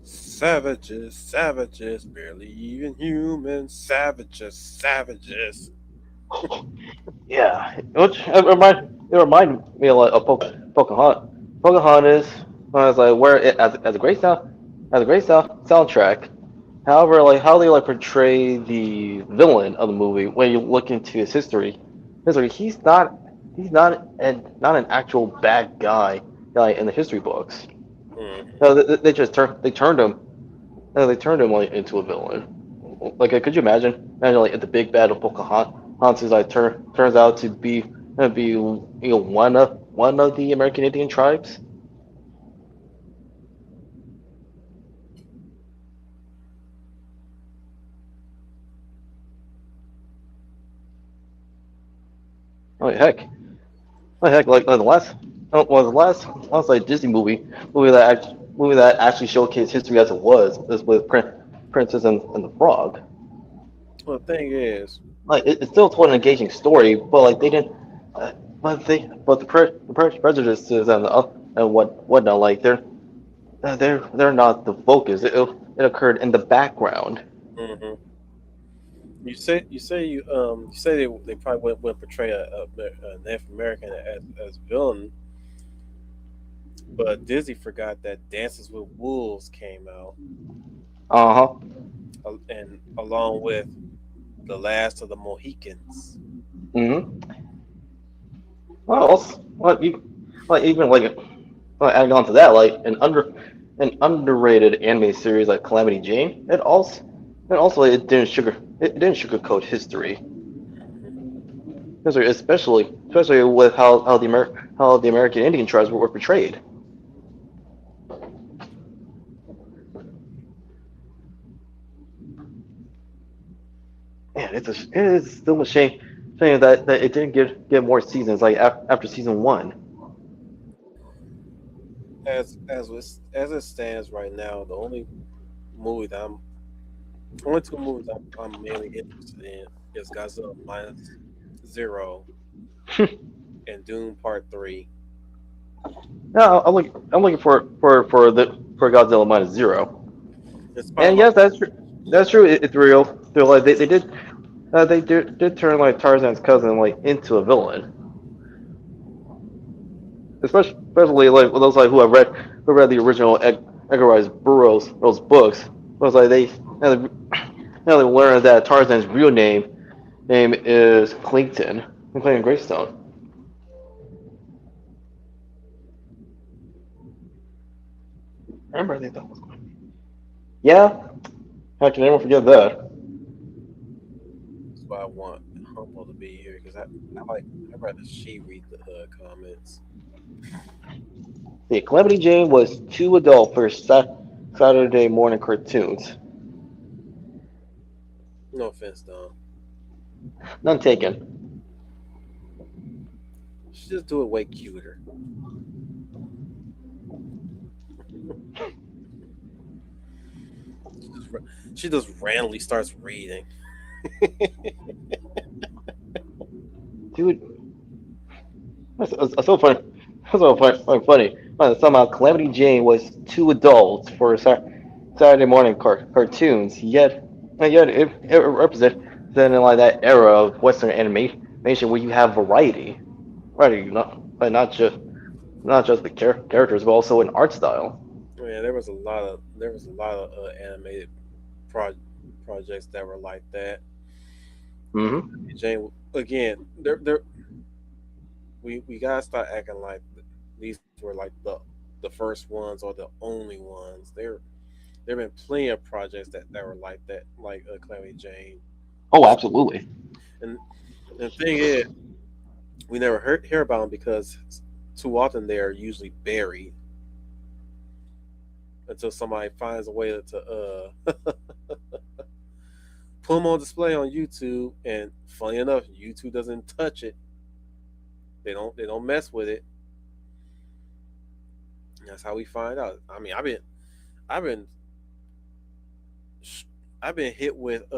S2: Savages, savages, barely even human. Savages, savages.
S3: Yeah, which it reminded me a lot of Pocahontas. Pocahontas was like where it as a soundtrack. However, like how they like portray the villain of the movie when you look into his history, he's not an actual bad guy in the history books.
S2: Hmm.
S3: No, they turned him like into a villain. Like, could you imagine like at the big battle, Pocahontas like turns out to be one of the American Indian tribes. Oh heck, like the last was the last like Disney movie that actually showcased history as it was with Princess and the Frog.
S2: Well, the thing is,
S3: Like it still told an engaging story, but like they didn't. But the prejudices and whatnot, like they're not the focus. It occurred in the background.
S2: hmm you say they probably wouldn't portray a Native American as villain, but Disney forgot that Dances with Wolves came out,
S3: Uh huh.
S2: and along with the Last of the Mohicans.
S3: Mm-hmm. Well, also, even adding on to that, like an underrated anime series like Calamity Jane. It didn't sugarcoat history, especially with how the American Indian tribes were portrayed. it is still a shame that it didn't get more seasons like after season one.
S2: As it stands right now, movie that I'm only two movies I'm mainly interested in is Godzilla Minus Zero and Doom Part Three.
S3: No, I'm looking for Godzilla minus zero.
S2: It's
S3: And
S2: Spider-Man.
S3: yes, that's true. That's true. It's real. They're like they did turn like Tarzan's cousin like into a villain. Especially like those like who read the original Edgar Rice Burroughs those books. It was like they learned that Tarzan's real name is Clinton Greystone. I remember I think that was. Yeah, how can anyone forget that?
S2: That's why I want Humble to be here because I'd rather she read the comments.
S3: The Calamity Jane was too adult for Saturday morning cartoons.
S2: No offense, Don.
S3: None taken.
S2: She just do it way cuter. She just randomly starts reading.
S3: Dude, that's so funny. That's so funny. Somehow Calamity Jane was too adult for Saturday morning cartoons, yet it represented like that era of Western animation where you have variety. Variety, not just the characters, but also in art style.
S2: Yeah, there was a lot of animated pro- projects that were like that.
S3: Hmm.
S2: Jane again, we gotta start acting like these were like the first ones or the only ones. There have been plenty of projects that were like that, like Calamity Jane.
S3: Oh, absolutely.
S2: And the thing is, we never hear about them because too often they are usually buried until somebody finds a way to put them on display on YouTube. And funny enough, YouTube doesn't touch it. They don't mess with it. That's how we find out. I mean, I've been I've been hit with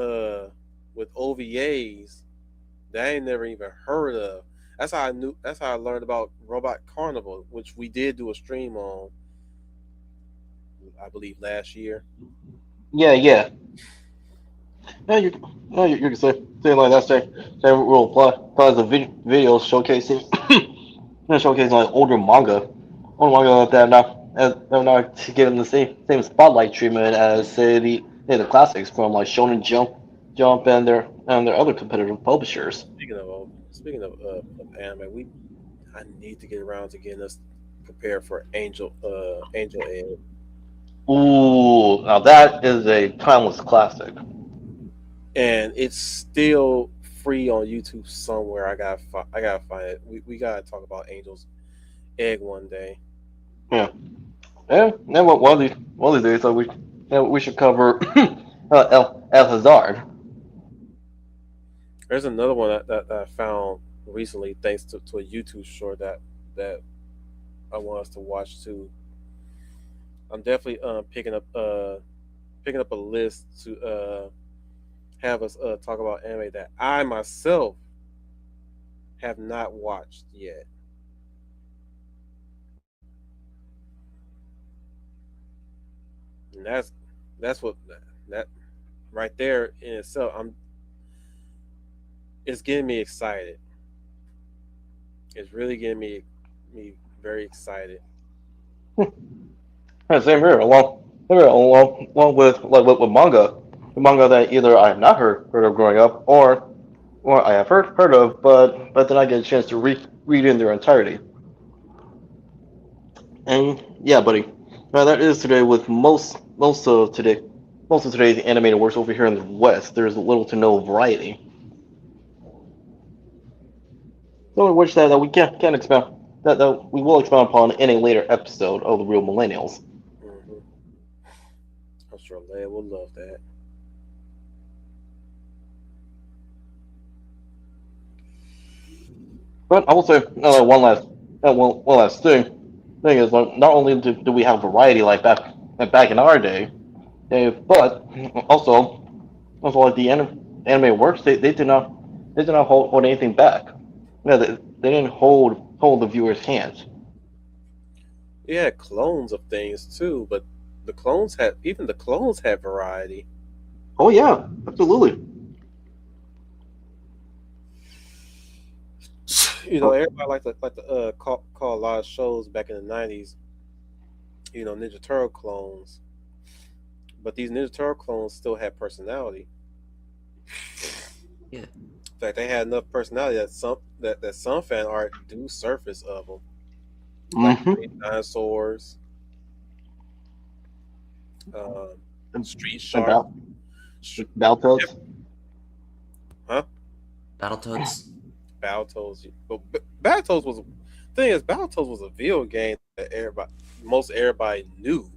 S2: OVAs that I ain't never even heard of. That's how I learned about Robot Carnival, which we did do a stream on, I believe last year.
S3: Yeah. You can say like that. Say will apply the video showcasing showcasing like older manga that are not given the same spotlight treatment as say the classics from like Shonen Jump and their other competitive publishers.
S2: Speaking of anime, we I need to get around to getting us prepared for Angel Egg.
S3: Ooh, now that is a timeless classic.
S2: And it's still free on YouTube somewhere. I gotta find it. We gotta talk about Angel's Egg one day.
S3: Yeah, yeah. One of these days, we should cover El Hazard.
S2: There's another one that I found recently thanks to a YouTube short that I want us to watch too. I'm definitely picking up a list to have us talk about anime that I myself have not watched yet. And that's what that right there in itself it's getting me excited. It's really getting me very excited.
S3: Yeah, along with with manga that either I have not heard of growing up, or I have heard of, but then I get a chance to read in their entirety. And yeah, buddy, that is today with most of today's animated works over here in the West. There's little to no variety. So which that we can expand that we will expound upon in a later episode of the Real Millennials.
S2: Hmm. I'm sure Leia will love that.
S3: But I will say one last thing is like not only do we have variety like back in our day, but also like the anime works they did not hold anything back. Yeah, they didn't hold the viewer's hands.
S2: We had clones of things too, but the clones had variety.
S3: Oh yeah, absolutely.
S2: Everybody like to call a lot of shows back in the '90s. Ninja Turtle clones, but these Ninja Turtle clones still had personality.
S4: Yeah.
S2: In fact, they had enough personality that some fan art do surface of them, like
S3: Mm-hmm.
S2: dinosaurs, Street
S3: And
S2: Shark, Sh-
S3: Battletoads.
S2: huh?
S4: Battletoads.
S2: Battletoads. But Battletoads was thing is Battletoads was a video game that most everybody knew.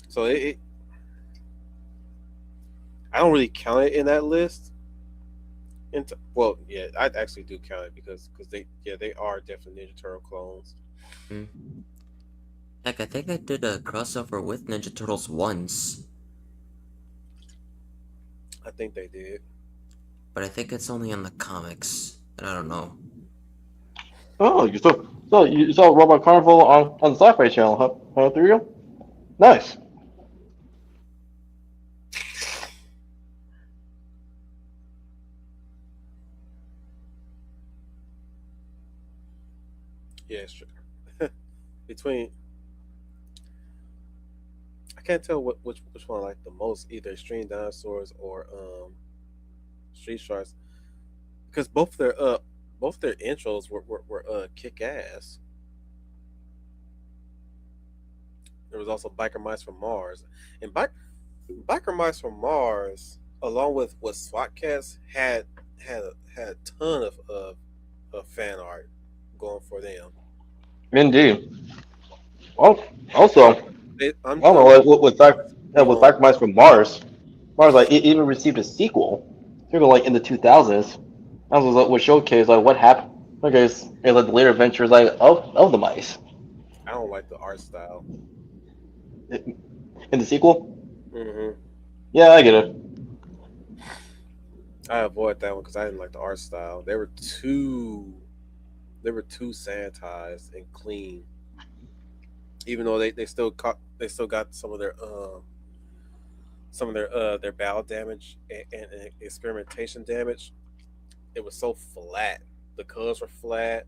S2: So I don't really count it in that list. Well, yeah, I actually do count it because they are definitely Ninja Turtle clones.
S4: Mm. Heck, I think I did a crossover with Ninja Turtles once,
S2: I think they did.
S4: but I think it's only in the comics, and I don't know.
S3: Oh, you saw Robot Carnival on the Sci-Fi Channel, huh? There you go. Nice.
S2: Yeah, it's true. Between I can't tell which one I like the most, either Extreme Dinosaurs or Street Sharks, because both their intros were kick ass. There was also Biker Mice from Mars, and Biker Mice from Mars, along with SWAT Cats, had a ton of fan art going for them.
S3: Indeed. Well, also,
S2: I'm
S3: I don't know,
S2: telling
S3: like, with
S2: you,
S3: Back Mice from Mars, Mars like it even received a sequel like in the 2000s. That was like what showcased like what happened. Okay, like the later adventures like of the mice
S2: I don't like the art style.
S3: in the sequel.
S2: hmm
S3: Yeah, I get it.
S2: I avoid that one because I didn't like the art style. They were too sanitized and clean. Even though they still got some of their bow damage and experimentation damage. It was so flat. The colors were flat.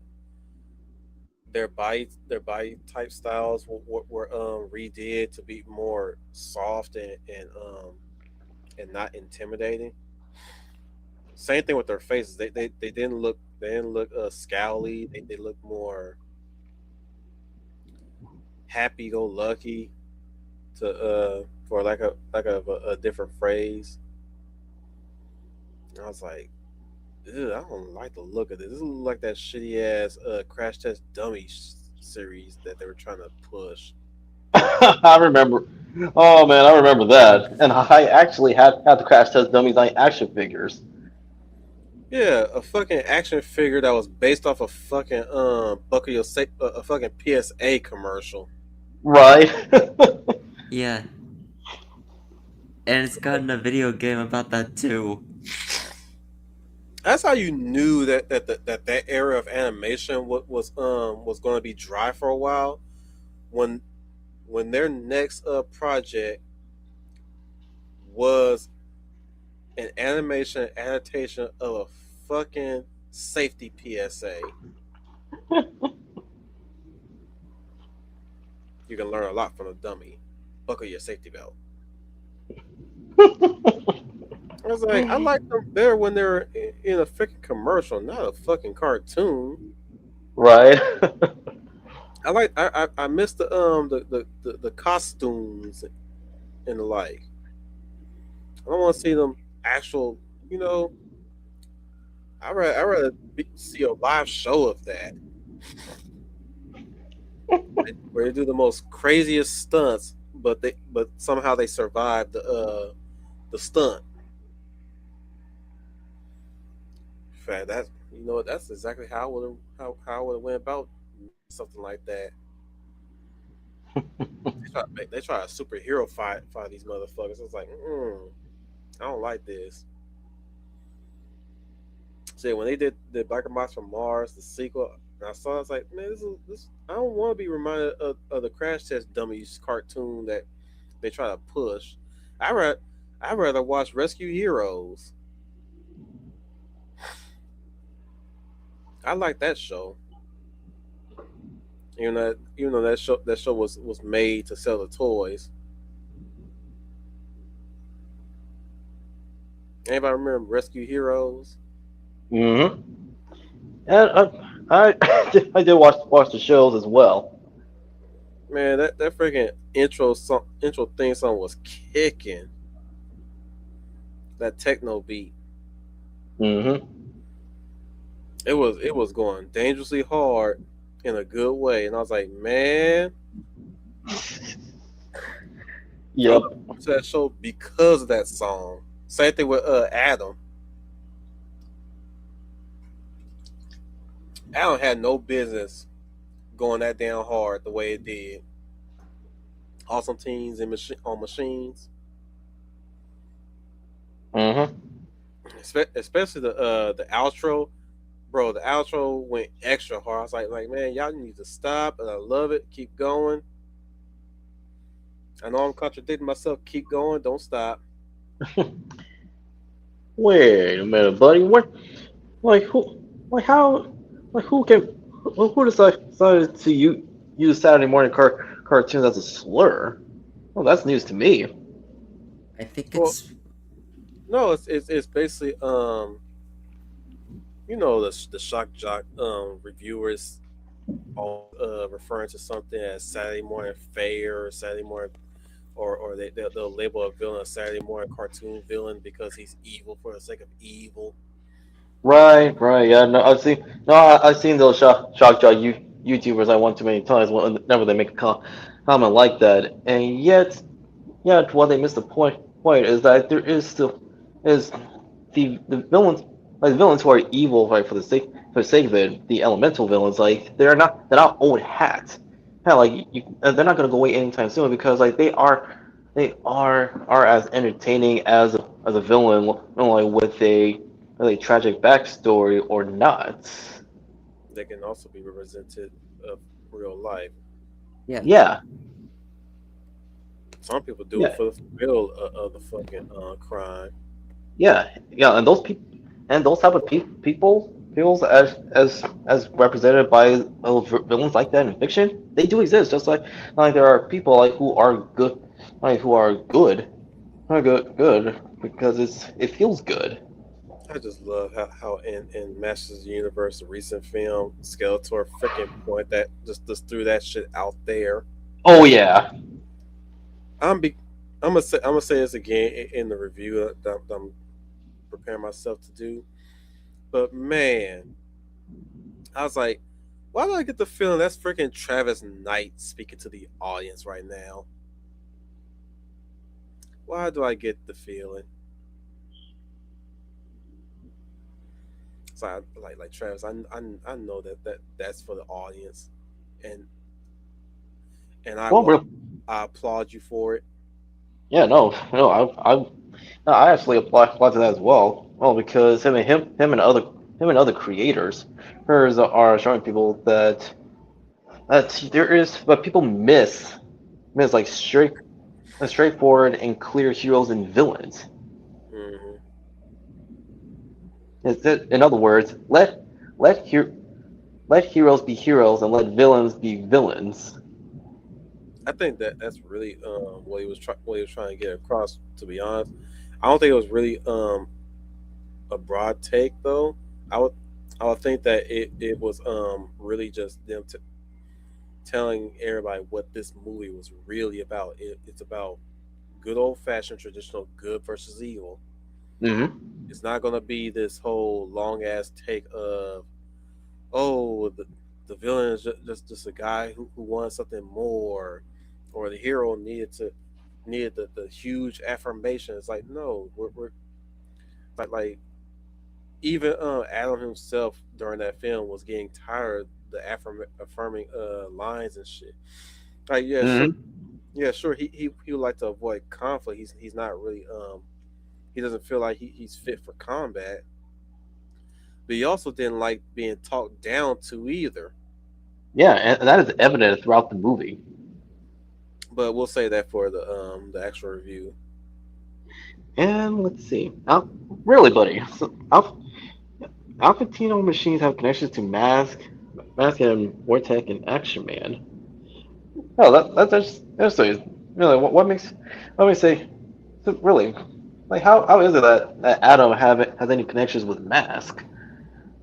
S2: Their body type styles were redid to be more soft and not intimidating. Same thing with their faces. They didn't look scowly. They looked more happy go lucky to for a different phrase. And I was like, ew, I don't like the look of this. This looks like that shitty ass Crash Test Dummy series that they were trying to push.
S3: I remember. Oh man, I remember that. And I actually had the Crash Test Dummies like action figures.
S2: Yeah, a fucking action figure that was based off a fucking Buckle Your a fucking PSA commercial.
S3: Right.
S4: Yeah, and it's gotten a video game about that too.
S2: That's how you knew that era of animation was going to be dry for a while when their next project was an animation adaptation of a fucking safety PSA. You can learn a lot from a dummy. Buckle your safety belt. I was like, I like them better when they're in a freaking commercial, not a fucking cartoon.
S3: Right.
S2: I miss the costumes and the like. I don't want to see them actual. You know, I rather see a live show of that where they do the most craziest stunts, but somehow they survive the stunt. In fact, You know, that's exactly how I would have how I would have went about something like that. They try to superhero fight these motherfuckers. It's like, I don't like this. See, when they did the Biker Mice from Mars, the sequel, and I saw, I was like, man, this. I don't want to be reminded of the Crash Test Dummies cartoon that they try to push. I rather I rather watch Rescue Heroes. I like that show. Even though that show was made to sell the toys. Anybody remember Rescue Heroes?
S3: Mm-hmm. And I did watch the shows as well.
S2: Man, that freaking intro theme song was kicking. That techno beat.
S3: Mm-hmm.
S2: It was going dangerously hard in a good way, and I was like, man, I
S3: Yep.
S2: love that show because of that song. Same thing with Adam. Adam had no business going that damn hard the way it did. Awesome teens and on machines,
S3: Mm-hmm.
S2: especially the outro, bro. The outro went extra hard. I was like man, y'all need to stop, and I love it. Keep going. I know I'm contradicting myself. Keep going. Don't stop.
S3: Wait a minute, buddy. What? Like who? Like how? Like who can? Who decided to use Saturday morning cartoons as a slur? Well, that's news to me.
S4: I think
S2: Well,
S4: it's
S2: no, it's basically the shock jock reviewers all referring to something as Saturday morning fare or Saturday morning or they'll label a villain a Saturday morning cartoon villain because he's evil for the sake of evil.
S3: Right, right. Yeah, no, I've seen. No, I've seen those shock jock YouTubers I want too many times. Whenever they make a comment like that, and yet, what they miss the point is that there is still is the villains like the villains who are evil right for the sake of it. The elemental villains like they're not old hats. Yeah, like they're not gonna go away anytime soon because like they are as entertaining as a villain like with a really tragic backstory or not.
S2: They can also be represented of real life.
S5: Yeah.
S3: Yeah,
S2: Some people do it
S3: yeah,
S2: for the thrill of the fucking crime.
S3: yeah, and those type of peoples as represented by villains like that in fiction, they do exist. Just like there are people like who are good, like who are good because it feels good.
S2: I just love how in Masters of the Universe, the recent film, Skeletor freaking point that just threw that shit out there.
S3: Oh yeah.
S2: I'm be I'm gonna say this again in the review that I'm preparing myself to do. But man, I was like, why do I get the feeling that's freaking Travis Knight speaking to the audience right now? Why do I get the feeling? So like Travis, I know that's for the audience, and
S3: Well,
S2: I applaud you for it.
S3: yeah, no, I actually apply to that as well. Well, because him and other creators, hers are showing people that there is, but people miss like straightforward and clear heroes and villains.
S2: Hmm.
S3: In other words, let her, let heroes be heroes and let villains be villains.
S2: I think that's really what he was trying to get across. To be honest, I don't think it was really a broad take though. I would I would think that it was really just them telling everybody what this movie was really about. It's about good old fashioned traditional good versus evil.
S3: Hmm.
S2: It's not gonna be this whole long ass take of oh the villain is just a guy who wanted something more, or the hero needed the huge affirmation. It's like no, we're like even Adam himself during that film was getting tired of the affirming lines and shit. Like,
S3: Hmm.
S2: yeah, sure. He would like to avoid conflict. He's not really he doesn't feel like he's fit for combat. But he also didn't like being talked down to either.
S3: Yeah, and that is evident throughout the movie.
S2: But we'll say that for the actual review.
S3: And let's see. Really, buddy. So, Alphatino machines have connections to Mask and Vortec and Action Man. Oh, that's interesting. Really, what makes say, so really, like how is it that Adam has any connections with Mask?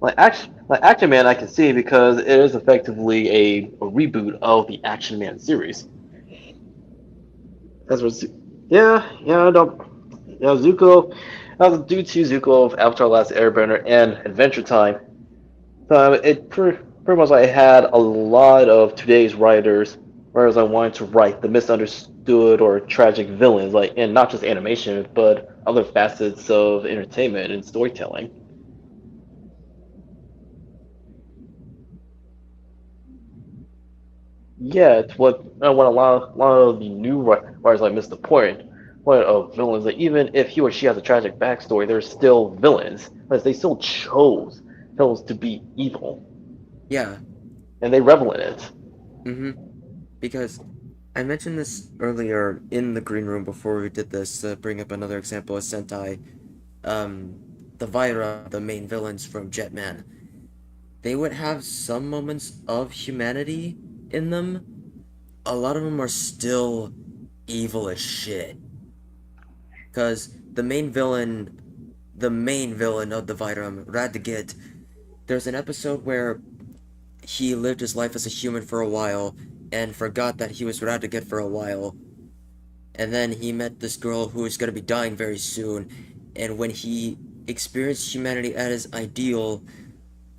S3: Like Action Man, I can see because it is effectively a reboot of the Action Man series. That's what, yeah, no, yeah, Zuko, due to Zuko of Avatar: Last Airbender and Adventure Time, it pretty much I had a lot of today's writers I wanted to write the misunderstood or tragic villains, like and not just animation, but other facets of entertainment and storytelling. Yeah, it's what a lot of the new writers like missed the point of villains. That even if he or she has a tragic backstory, they're still villains, because they still chose to be evil,
S5: Yeah.
S3: and they revel in it.
S5: Mm-hmm. Because I mentioned this earlier in the green room before we did this. Bring up another example of Sentai. Um, the Vaira, the main villains from Jetman, they would have some moments of humanity in them. A lot of them are still evil as shit. Cause the main villain of the Vaira, Radagit, there's an episode where he lived his life as a human for a while and forgot that he was Radagit for a while. And then he met this girl who is going to be dying very soon. And when he experienced humanity at his ideal,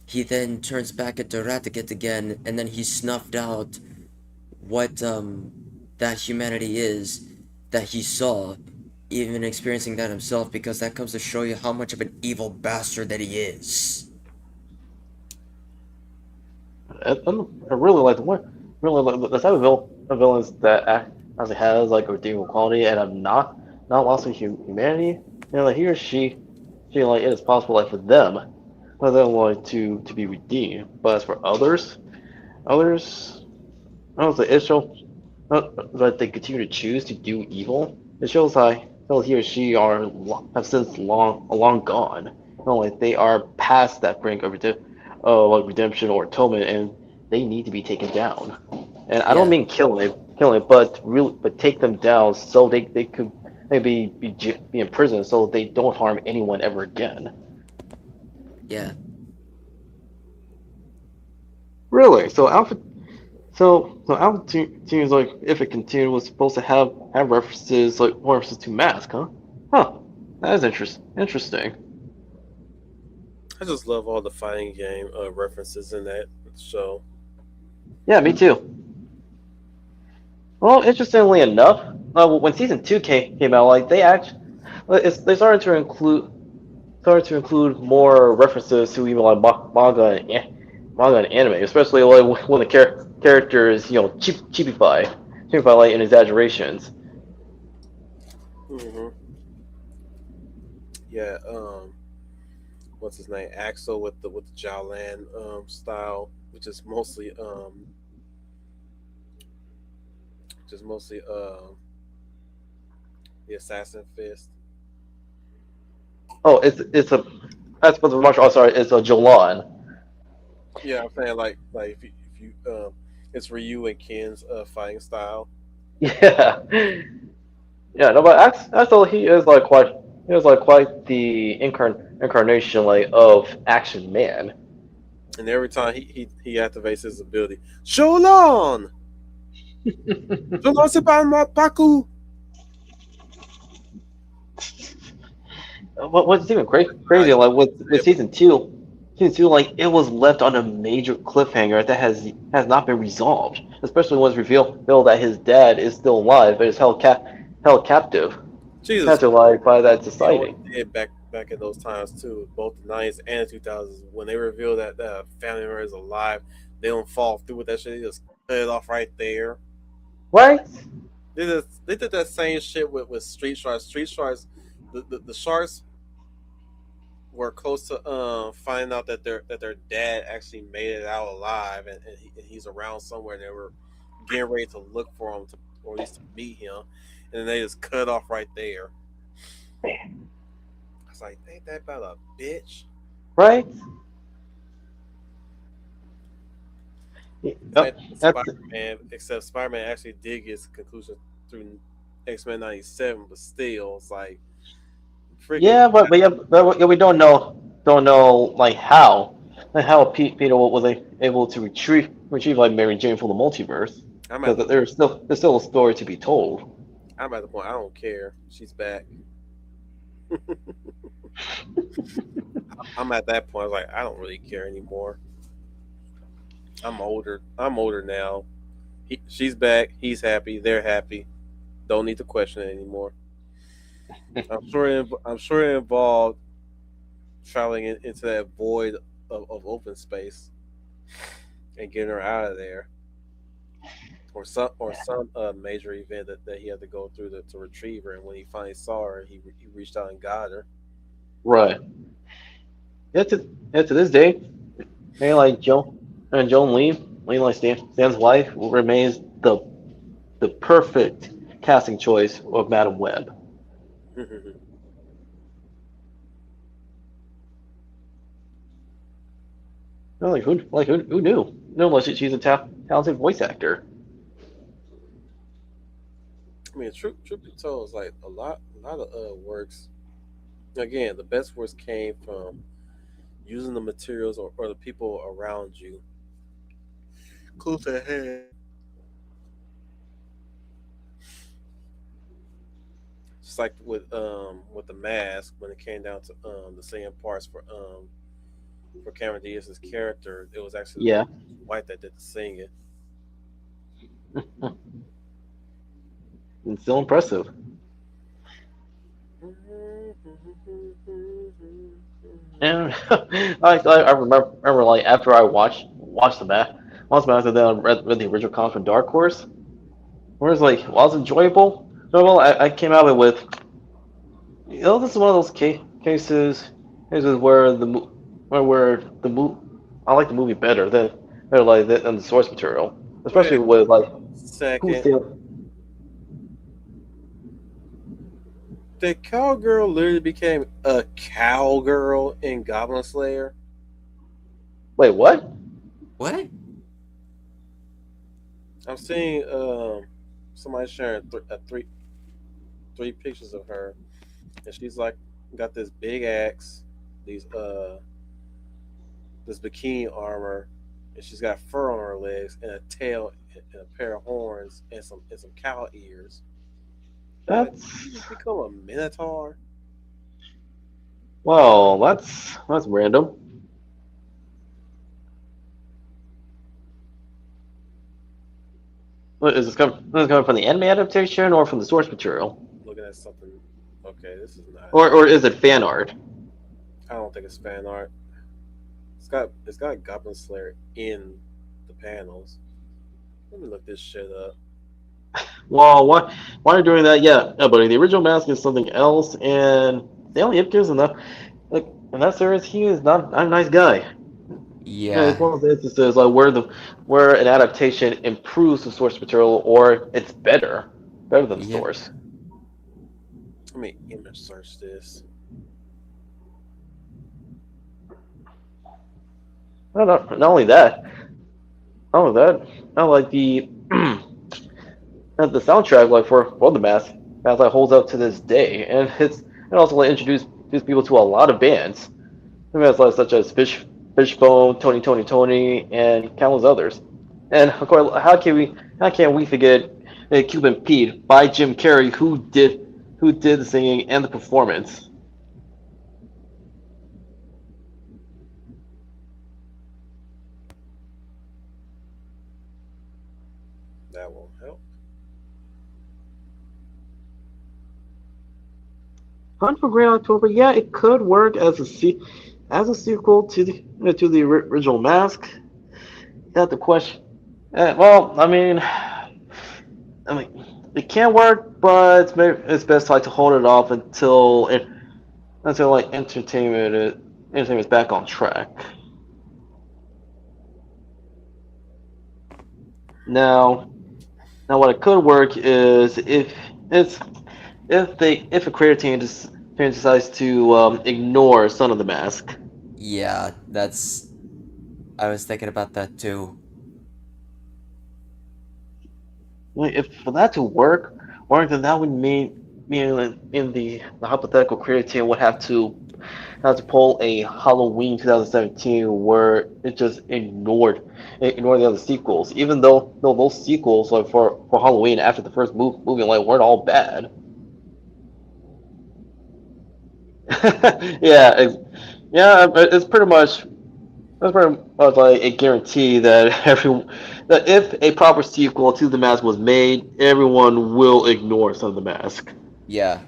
S5: he then turns back into Radagit again, and then he snuffed out what that humanity is that he saw, even experiencing that himself, because that comes to show you how much of an evil bastard that he is.
S3: I really like the one, really like the type of villains that actually has like a redeemable quality and have not lost their humanity. Like he or she like it is possible like for them like to be redeemed. But as for others, I don't know, it shows that they continue to choose to do evil. It shows how he or she have since long gone. Like they are past that brink of like redemption or atonement, and they need to be taken down. And I don't
S5: Yeah,
S3: mean killing it, but take them down so they could maybe be in prison so they don't harm anyone ever again.
S5: yeah.
S3: Really? So Alpha seems like if it continued was supposed to have references to Mask, huh? Huh. That is interesting.
S2: I just love all the fighting game references in that show.
S3: Yeah, me too. Well, interestingly enough, when season two came out, like they started to include more references to even like manga and anime, especially like when the characters cheapify like in exaggerations.
S2: Hmm. Yeah. What's his name? Axel with the Jowlan style, which is mostly the assassin fist.
S3: Oh, it's a that's for the martial arts. Sorry, it's a Jolan.
S2: Yeah, I'm saying like if you it's Ryu and Ken's fighting style.
S3: Yeah, yeah. No, but Axel he is like quite the incarnation like of Action Man.
S2: And every time he activates his ability, Sholon! Sholon c'est pas ma Paku!
S3: What's even
S2: I,
S3: crazy like with season two like it was left on a major cliffhanger that has not been resolved, especially when it's revealed that his dad is still alive but is held captive
S2: Jesus,
S3: after like by that
S2: he already
S3: society.
S2: dead back back in those times too, both the 90s and the 2000s. When they reveal that family member is alive, they don't fall through with that shit. They just cut it off right there.
S3: Right?
S2: They did that same shit with Street Sharks. Street Sharks, the Sharks were close to finding out that their dad actually made it out alive, and he's around somewhere. And they were getting ready to look for him or at least to meet him, and then they just cut it off right there. I was like, ain't that about a bitch?
S3: Right?
S2: Like
S3: Yep.
S2: Spider-Man, except Spider-Man actually did get his conclusion through X-Men '97, but still, it's like freaking.
S3: Yeah, but we don't know like how Peter was able to retrieve like Mary Jane from the multiverse,
S2: I'm at
S3: because there's still a story to be told.
S2: I'm at the point I don't care. She's back. I'm at that point. I was like, I don't really care anymore. I'm older. I'm older now. She's back. He's happy. They're happy. Don't need to question it anymore. I'm sure it involved traveling into that void of open space and getting her out of there, or some major event that he had to go through to retrieve her. And when he finally saw her, he reached out and got her.
S3: Right. Yeah, to this day, man, like Joan Lee like Stan's wife remains the perfect casting choice of Madam Web. You know, who knew? No, unless she's a talented voice actor.
S2: I mean, truth be told, it's like a lot of works. Again, the best works came from using the materials or the people around you close at hand. Just like with the mask, when it came down to the singing parts for Cameron Diaz's character, it was actually
S3: Yeah.
S2: White that did the singing.
S3: It's still impressive. And I remember like after I watched the mask, and then I read the original comic from Dark Horse, where it's like, while it's enjoyable, I came out of it with, this is one of those cases where I like the movie better than the source material, especially
S2: Wait
S3: with like
S2: a
S3: who's
S2: second.
S3: the
S2: The cowgirl literally became a cowgirl in Goblin Slayer.
S3: wait what?
S5: What?
S2: I'm seeing somebody sharing three pictures of her, and she's like got this big axe, these this bikini armor, and she's got fur on her legs and a tail and a pair of horns and some cow ears. Like, did
S3: That's
S2: you just become a minotaur?
S3: well, that's random. What, is this coming from the anime adaptation or from the source material,
S2: Looking at something. Okay, this is not.
S3: or is it fan art?
S2: I don't think it's fan art. It's got Goblin Slayer in the panels. Let me look this shit up.
S3: Well, why are you doing that? Yeah, no, buddy. The original mask is something else, and Stanley Ipkiss in that series, he is not a nice guy. Yeah, it's
S5: Yeah.
S3: one of those instances like where an adaptation improves the source material or it's better than the
S5: Yep.
S3: source.
S2: Let me image search this.
S3: Not only that, not like the soundtrack like for the mask like holds up to this day, and it also like introduced people to a lot of bands. Bands like such as Fishbone, Tony, and countless others. And of course, how can we forget Cuban Pete by Jim Carrey, who did the singing and the performance.
S2: That won't help.
S3: Hunt for Grey October, yeah, it could work as as a sequel to the original Mask. Got the question. Well, I mean, it can work, but it's best like to hold it off until like entertainment's back on track. Now, now what it could work is it's if a creative team decides to ignore Son of the Mask.
S5: Yeah, that's. I was thinking about that too.
S3: Like, if for that to work, then that would mean in the hypothetical creative team would have to pull a Halloween 2017 where it just ignored the other sequels, even though those sequels like for Halloween after the first movie like weren't all bad. yeah, yeah, it's pretty much. That's pretty much like a guarantee that that if a proper sequel to The Mask was made, everyone will ignore Son of the Mask.
S5: Yeah.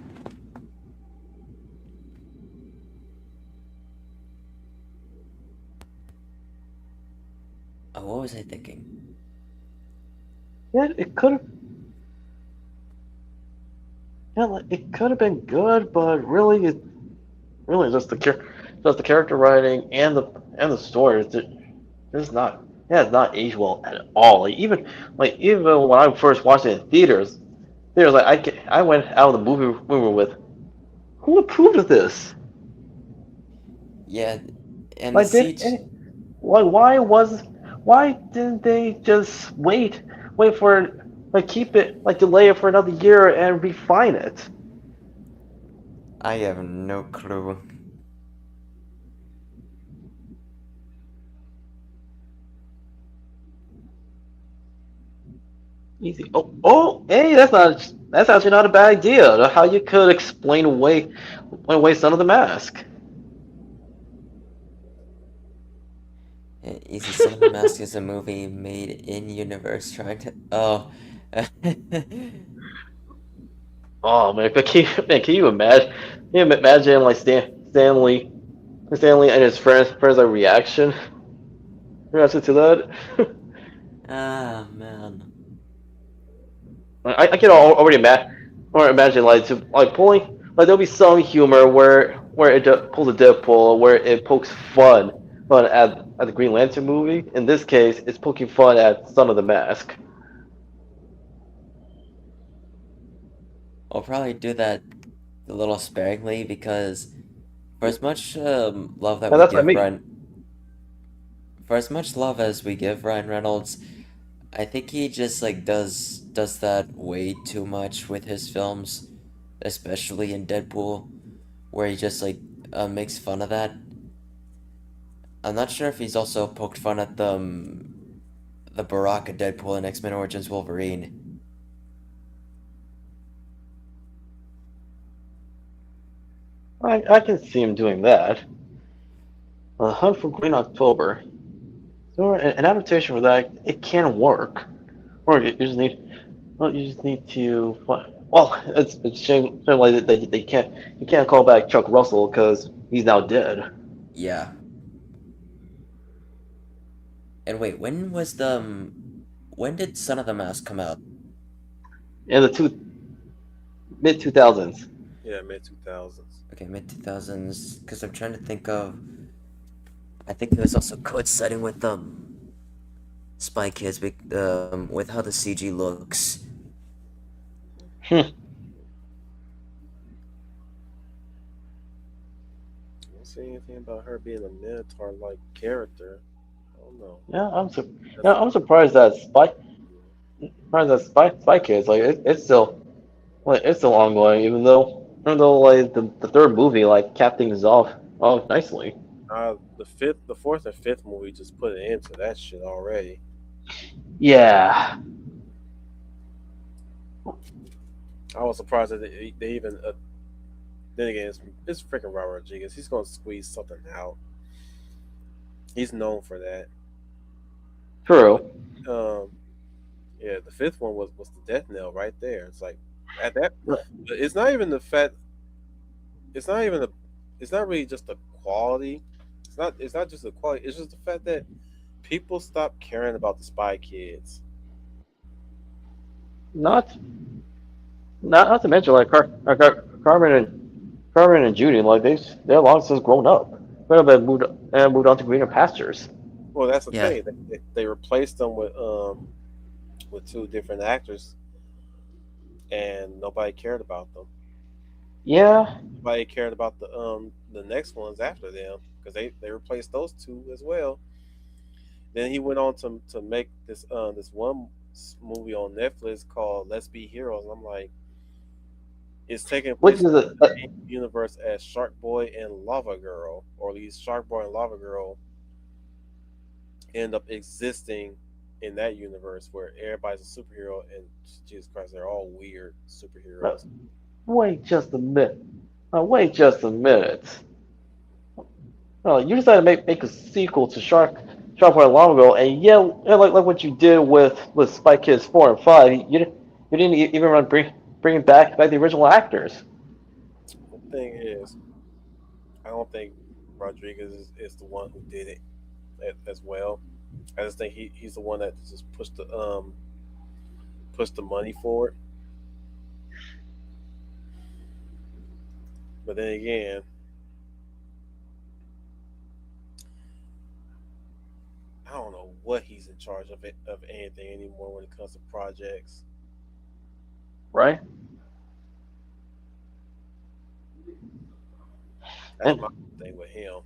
S5: Oh, what was I thinking?
S3: Yeah, it could have. Yeah, like, it could have been good, but really just the character writing and the story is just not. Yeah, it's not aged well at all. Even when I first watched it in theaters like I went out of the movie with who approved of this?
S5: Yeah, and the
S3: Like did
S5: siege.
S3: any, Like, why didn't they just wait for keep it, delay it for another year and refine it?
S5: I have no clue.
S3: Easy. Hey, that's actually not a bad idea. How you could explain away Son of the Mask.
S5: Easy Son of the Mask is a movie made in universe trying to. Oh.
S3: Oh man, can you imagine? Can you imagine like Stanley and his friends like reaction to that?
S5: Ah, man.
S3: I can already imagine like pulling there'll be some humor where it pulls a Deadpool where it pokes fun at the Green Lantern movie. In this case, it's poking fun at Son of the Mask.
S5: I'll probably do that a little sparingly because for as much love that
S3: And
S5: we
S3: that's what I
S5: give
S3: mean.
S5: For as much love as we give Ryan Reynolds, I think he just like does that way too much with his films, especially in Deadpool, where he just like makes fun of that. I'm not sure if he's also poked fun at the Baraka Deadpool in X-Men Origins Wolverine.
S3: I can see him doing that. Hunt for Green October. So an adaptation for that it can work. Or you just need to. Well, it's shame like they can't you can't call back Chuck Russell because he's now dead.
S5: Yeah. And wait, when did Son of the Mask come out?
S3: In the mid 2000s.
S2: Yeah, mid 2000s.
S5: Okay, mid 2000s. Because I'm trying to think of. I think it was also coinciding with Spy Kids with how the CG looks.
S3: Hmm.
S2: I don't see anything about her being a Minotaur-like character. I don't know.
S3: Yeah,
S2: That's
S3: I'm surprised that Spy Kids it's still ongoing even though like the third movie like capped things off nicely.
S2: the fourth and fifth movie just put an end to that shit already.
S3: Yeah.
S2: I was surprised that they even. Then again, it's freaking Robert Rodriguez. He's gonna squeeze something out. He's known for that. But
S3: True.
S2: yeah, the fifth one was the death knell right there. It's like at that. It's not even the fact. it's not even it's not really just the quality. It's not just the quality. It's just the fact that people stop caring about the Spy Kids.
S3: Not not to mention like Carmen and Judy, like they're long since grown up. But moved on to greener pastures.
S2: Well, that's the
S5: Yeah.
S2: thing. They replaced them with two different actors, and nobody cared about them.
S3: Yeah,
S2: Nobody cared about the next ones after them because they replaced those two as well. Then he went on to make this one movie on Netflix called Let's Be Heroes. And I'm like, it's taking
S3: which
S2: place
S3: is
S2: in
S3: a,
S2: the same universe as Shark Boy and Lava Girl, or at least Shark Boy and Lava Girl end up existing in that universe where everybody's a superhero and Jesus Christ, they're all weird superheroes.
S3: wait just a minute. Wait just a minute. You decided to make a sequel to Shark Boy long ago, and yeah, like what you did with Spy Kids 4 and 5, you didn't even run bringing back the original actors.
S2: The thing is, I don't think Rodriguez is the one who did it as well. I just think he's the one that just pushed the money forward. But then again, I don't know what he's in charge of anything anymore when it comes to projects.
S3: Right?
S2: That's
S3: And
S2: my thing with him.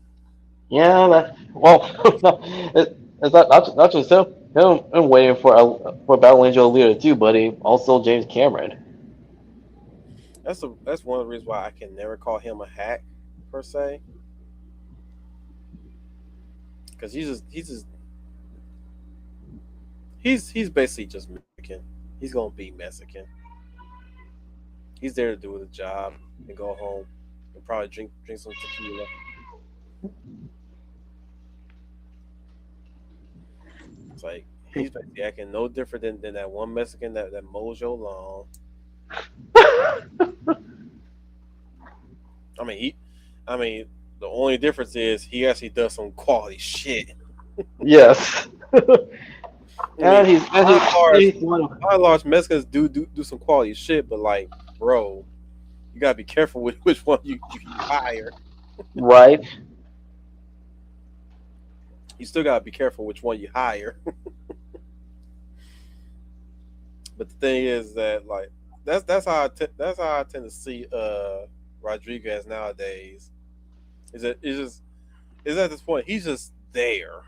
S3: yeah, well, no, it's not just him waiting for Battle Angel Alita too, buddy. Also James Cameron.
S2: That's one of the reasons why I can never call him a hack per se, because he's basically just Mexican. He's gonna be Mexican. He's there to do the job and go home and probably drink some tequila. It's like he's basically acting no different than that one Mexican that mows your lawn. I mean the only difference is he actually does some quality shit.
S3: Yes.
S2: I mean,
S3: He's one of,
S2: by and large Mexicans do some quality shit, but like, bro, you gotta be careful with which one you hire.
S3: right.
S2: You still gotta be careful which one you hire. But the thing is that like that's how I tend to see Rodriguez nowadays. Is that is at this point he's just there.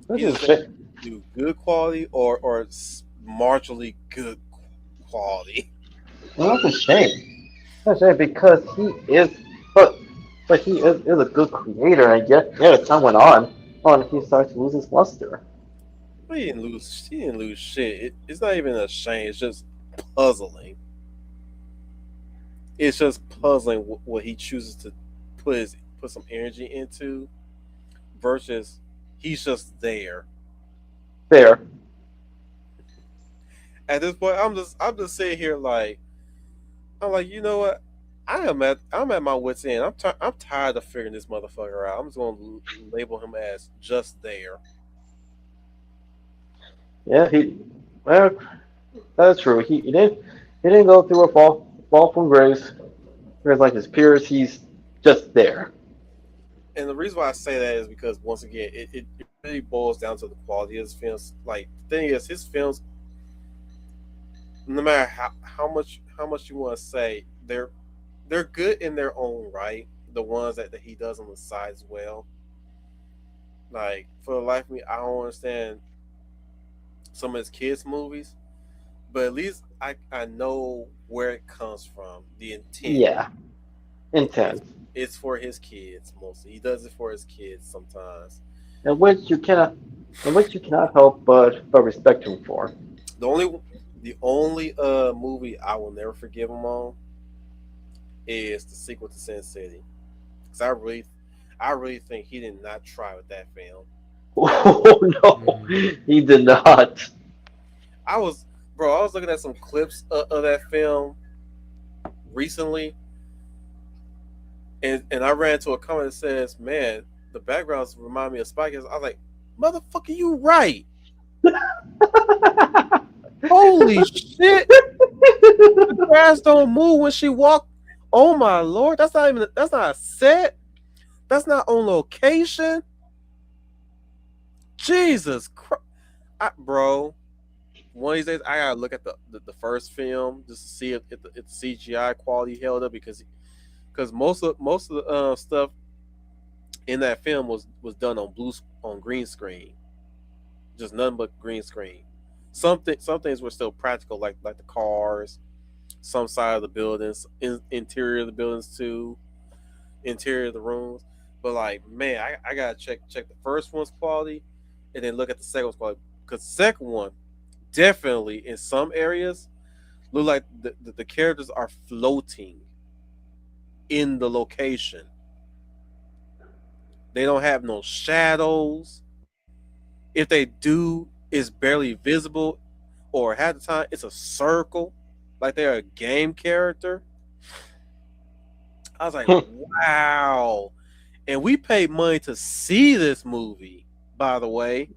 S3: This
S2: He's
S3: is
S2: just
S3: shit.
S2: do good quality or marginally good quality.
S3: Well, that's a shame. That's a shame because but he is a good creator, and yet as time went on, he started to lose his luster.
S2: He didn't lose shit. It's not even a shame. It's just puzzling. It's just puzzling what he chooses to put some energy into versus he's just there.
S3: There.
S2: At this point, I'm just sitting here like I'm like, you know what? I'm at my wits end. I'm tired of figuring this motherfucker out. I'm just gonna label him as just there.
S3: Yeah, well, that's true. He didn't go through a fall from grace. Whereas like his peers, he's just there.
S2: And the reason why I say that is because once again, it really boils down to the quality of his films. Like the thing is, his films, no matter how much you want to say, they're good in their own right. The ones that he does on the side as well. Like for the life of me, I don't understand some of his kids' movies, but at least I know where it comes from. The intent.
S3: Yeah, intense.
S2: It's for his kids mostly. He does it for his kids sometimes.
S3: And which you cannot help but respect him for.
S2: The only movie I will never forgive him on is the sequel to Sin City. Because I really think he did not try with that film.
S3: Oh no, he did not.
S2: I was bro, I was looking at some clips of that film recently, and I ran into a comment that says, "Man, the backgrounds remind me of Spy Kids." I was like, "Motherfucker, you right? Holy shit! The grass don't move when she walk. Oh my lord, that's not a set. That's not on location. Jesus Christ, bro." One of these days, I gotta look at the first film just to see if the CGI quality held up because most of the stuff in that film was done on green screen, just nothing but green screen. Some things were still practical, like the cars, some side of the buildings, interior of the buildings too, interior of the rooms. But like, man, I gotta check the first one's quality, and then look at the second one's quality because the second one definitely in some areas look like the characters are floating in the location. They don't have no shadows. If they do, it's barely visible, or half the time it's a circle, like they're a game character. I was like, wow. And we paid money to see this movie, by the way.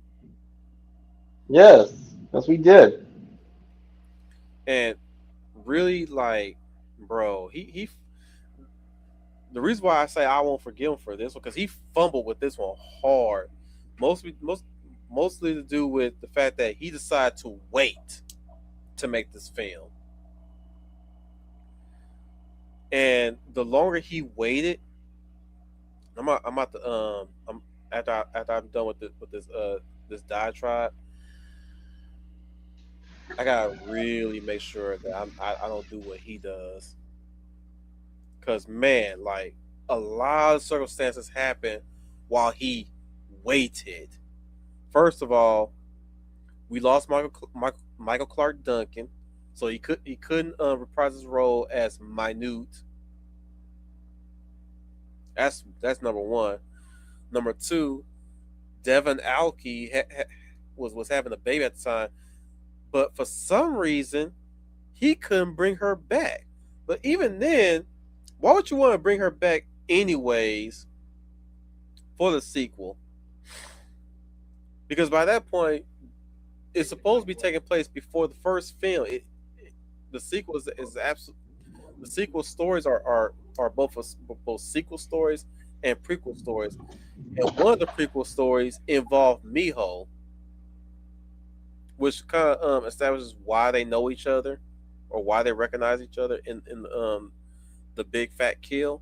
S3: Yes, yes, we did.
S2: And really, like, bro, he the reason why I say I won't forgive him for this one because he fumbled with this one hard. Mostly to do with the fact that he decided to wait to make this film. And the longer he waited, I'm about to after I'm done with this diatribe, I gotta really make sure that I don't do what he does. Cause man, like a lot of circumstances happened while he waited. First of all, we lost Michael Clark Duncan, so he couldn't reprise his role as Minute. That's number one. Number two, Devon Alkey was having a baby at the time, but for some reason he couldn't bring her back. But even then, why would you want to bring her back anyways for the sequel? Because by that point, it's supposed to be taking place before the first film. The sequel is absolute. The sequel stories are both sequel stories and prequel stories, and one of the prequel stories involved Miho, which kind of establishes why they know each other or why they recognize each other in the big fat kill.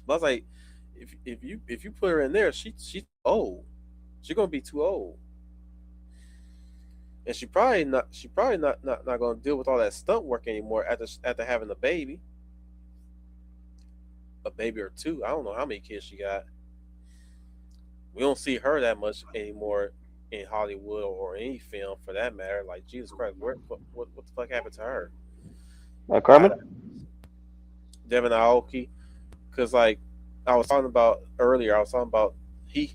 S2: But I was like, if you put her in there, she's old. She's gonna be too old, and she probably not gonna deal with all that stunt work anymore after having a baby or two. I don't know how many kids she got. We don't see her that much anymore in Hollywood or any film for that matter. Like Jesus Christ, what the fuck happened to her? I,
S3: Carmen?
S2: Devin Aoki, because like I was talking about earlier, I was talking about he.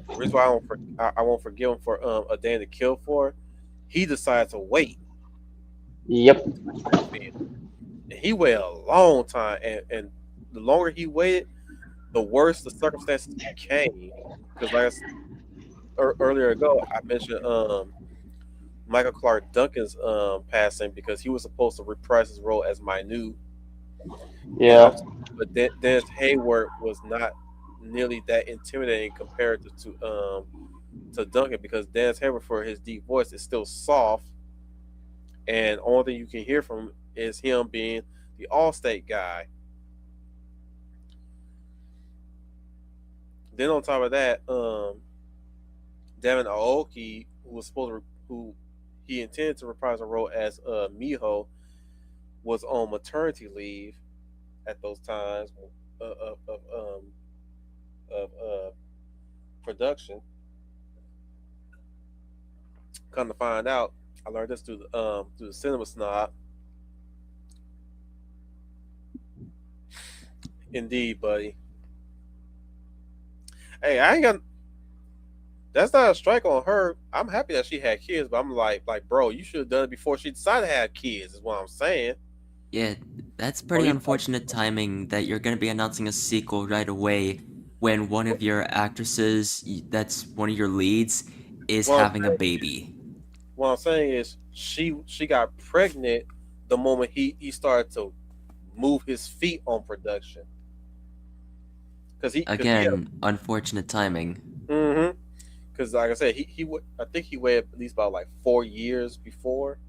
S2: The reason why I won't forgive him for A Day to Kill for, he decided to wait.
S3: Yep.
S2: And he waited a long time, and the longer he waited, the worse the circumstances became. Because like earlier ago, I mentioned Michael Clark Duncan's passing because he was supposed to reprise his role as Minute.
S3: Yeah.
S2: But Dennis Hayward was not nearly that intimidating compared to Duncan because Dennis Hayward for his deep voice is still soft, and only thing you can hear from him is him being the Allstate guy. Then on top of that, Devin Aoki, who he intended to reprise a role as Miho, was on maternity leave at those times of production. Come to find out, I learned this through the Cinema Snob. Indeed, buddy. Hey, That's not a strike on her. I'm happy that she had kids, but I'm like, bro, you should have done it before she decided to have kids. Is what I'm saying.
S4: Yeah, that's
S2: Bro,
S4: pretty
S2: you
S4: unfortunate timing that you're gonna be announcing a sequel right away when one of your actresses, that's one of your leads, is
S2: what
S4: having a baby.
S2: what I'm saying is she got pregnant the moment he started to move his feet on production because he had
S4: Again, unfortunate timing.
S2: mm-hmm because like I said I think he waited at least about like 4 years before.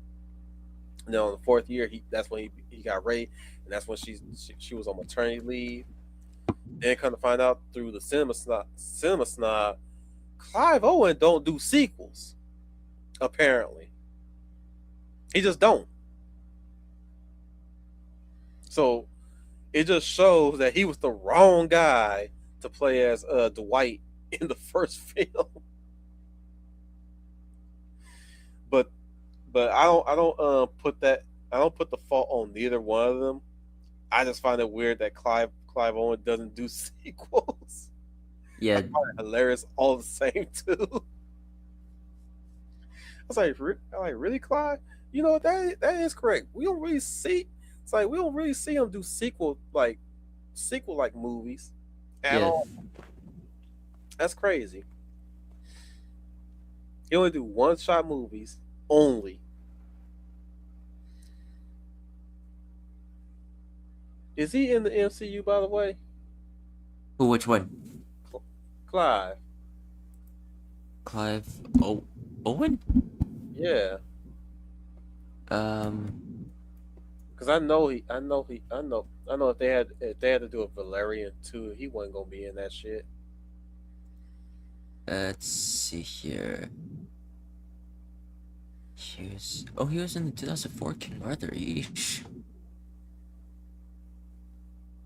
S2: And then on the fourth year that's when he got ready, and that's when she was on maternity leave. Then come to find out through the cinema snob, Clive Owen don't do sequels. Apparently, he just don't. So it just shows that he was the wrong guy to play as Dwight in the first film. But I don't put the fault on neither one of them. I just find it weird that Clive Owen doesn't do sequels.
S4: Yeah,
S2: Hilarious all the same too. I was like, really, Clive? You know that is correct. We don't really see. It's like we don't really see him do sequel like movies at
S4: yeah.
S2: all. That's crazy. He only do one shot movies only. Is he in the MCU by the way?
S4: Who, which one?
S2: Clive.
S4: Clive Owen?
S2: Yeah.
S4: Um,
S2: Because I know if they had to do a Valerian too, he wasn't gonna be in that shit.
S4: let's see here. He was in the 2004 King Arthur. Yeesh.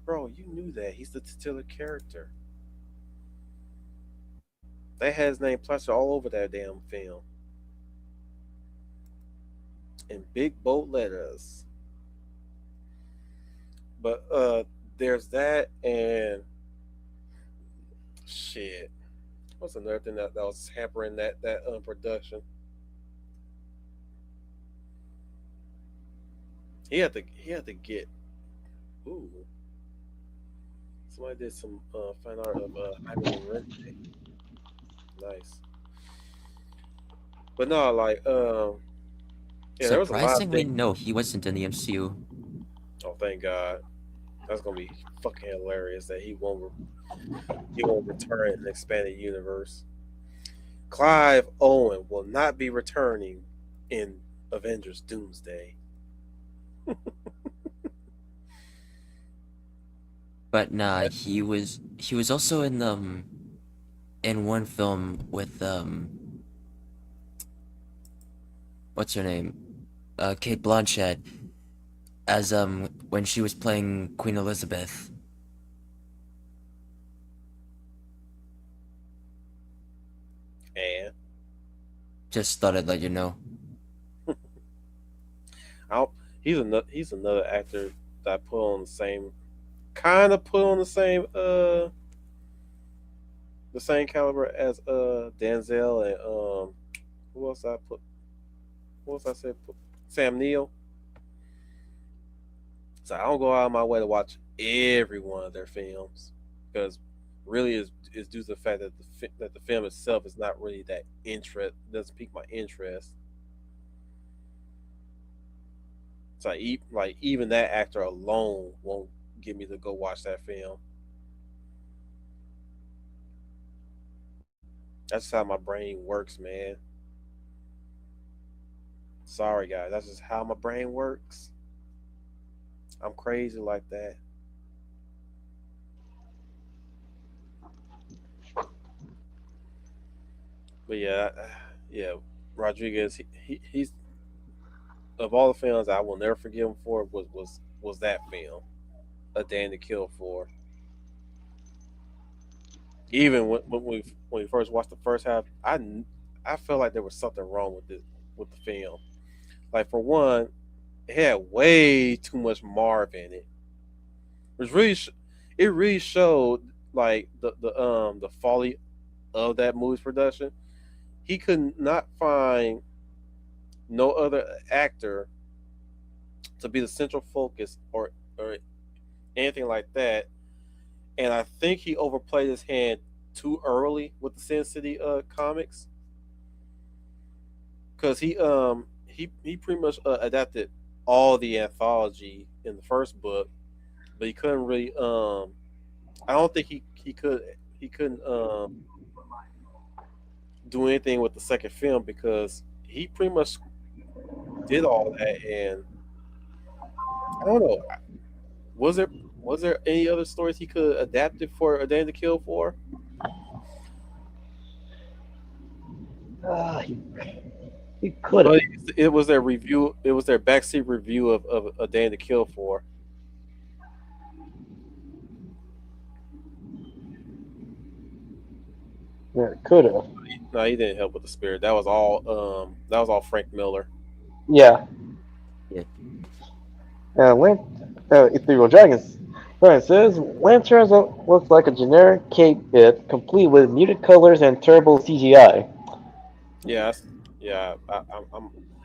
S2: Bro, you knew that. He's the titular character. They had his name plastered all over that damn film. In big bold letters. But there's that and shit. What's another thing that was hampering that production? He had to get ooh. Somebody did some fan art of Jaime Lorente. Nice. But no, like yeah, there was a lot of
S4: Surprisingly,
S2: things.
S4: no, he wasn't in the MCU.
S2: Oh, thank God. That's gonna be fucking hilarious that he won't return in the expanded universe. Clive Owen will not be returning in Avengers Doomsday.
S4: But nah, he was also in one film with what's her name? Kate Blanchett as when she was playing Queen Elizabeth.
S2: And
S4: Just thought I'd let you know.
S2: he's another actor that I put on the same kind of put on the same caliber as Denzel and who else I put who else I said put Sam Neill. So I don't go out of my way to watch every one of their films because really is due to the fact that the film itself is not really that interest doesn't pique my interest. So like even that actor alone won't get me to go watch that film. That's just how my brain works, man. Sorry, guys. That's just how my brain works. I'm crazy like that. But yeah, yeah. Rodriguez, he's of all the films I will never forgive him for was that film, A Day to Kill For. Even when we first watched the first half, I felt like there was something wrong with the film. Like for one, it had way too much Marv in it. It really showed like the folly of that movie's production, he could not find no other actor to be the central focus or anything like that. And I think he overplayed his hand too early with the Sin City comics, because he pretty much adapted all the anthology in the first book, but he couldn't really I don't think he couldn't do anything with the second film, because he pretty much did all that. And I don't know, was there any other stories he could adapt it for A Day to Kill for?
S3: He could have.
S2: But it was their review. It was their backseat review of A Day to Kill for.
S3: Yeah, could have.
S2: No, he didn't help with the spirit. That was all Frank Miller.
S3: Yeah.
S5: Yeah.
S3: Ethereal Dragons. Brian says Lanterns looks like a generic cape bit, complete with muted colors and terrible CGI.
S2: Yeah, I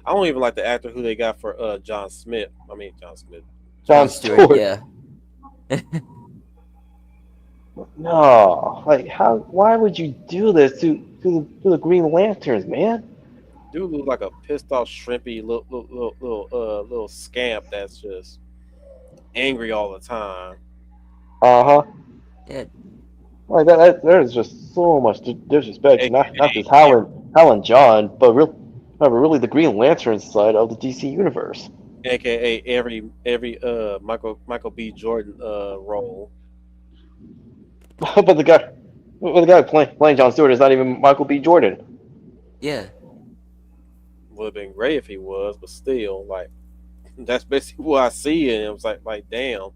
S2: don't even like the actor who they got for John Smith.
S3: John Stewart.
S5: Yeah.
S3: No, like how? Why would you do this to the Green Lanterns, man?
S2: Dude looks like a pissed off, shrimpy little scamp that's just angry all the time.
S3: Uh-huh.
S5: Yeah.
S3: Like that there's just so much disrespect.
S2: Hey,
S3: Not
S2: hey,
S3: just Hal and John, but really the Green Lantern side of the DC universe.
S2: AKA every Michael B. Jordan role.
S3: but the guy playing John Stewart is not even Michael B. Jordan.
S5: Yeah.
S2: Would have been great if he was, but still, like, that's basically what I see, and it was like damn.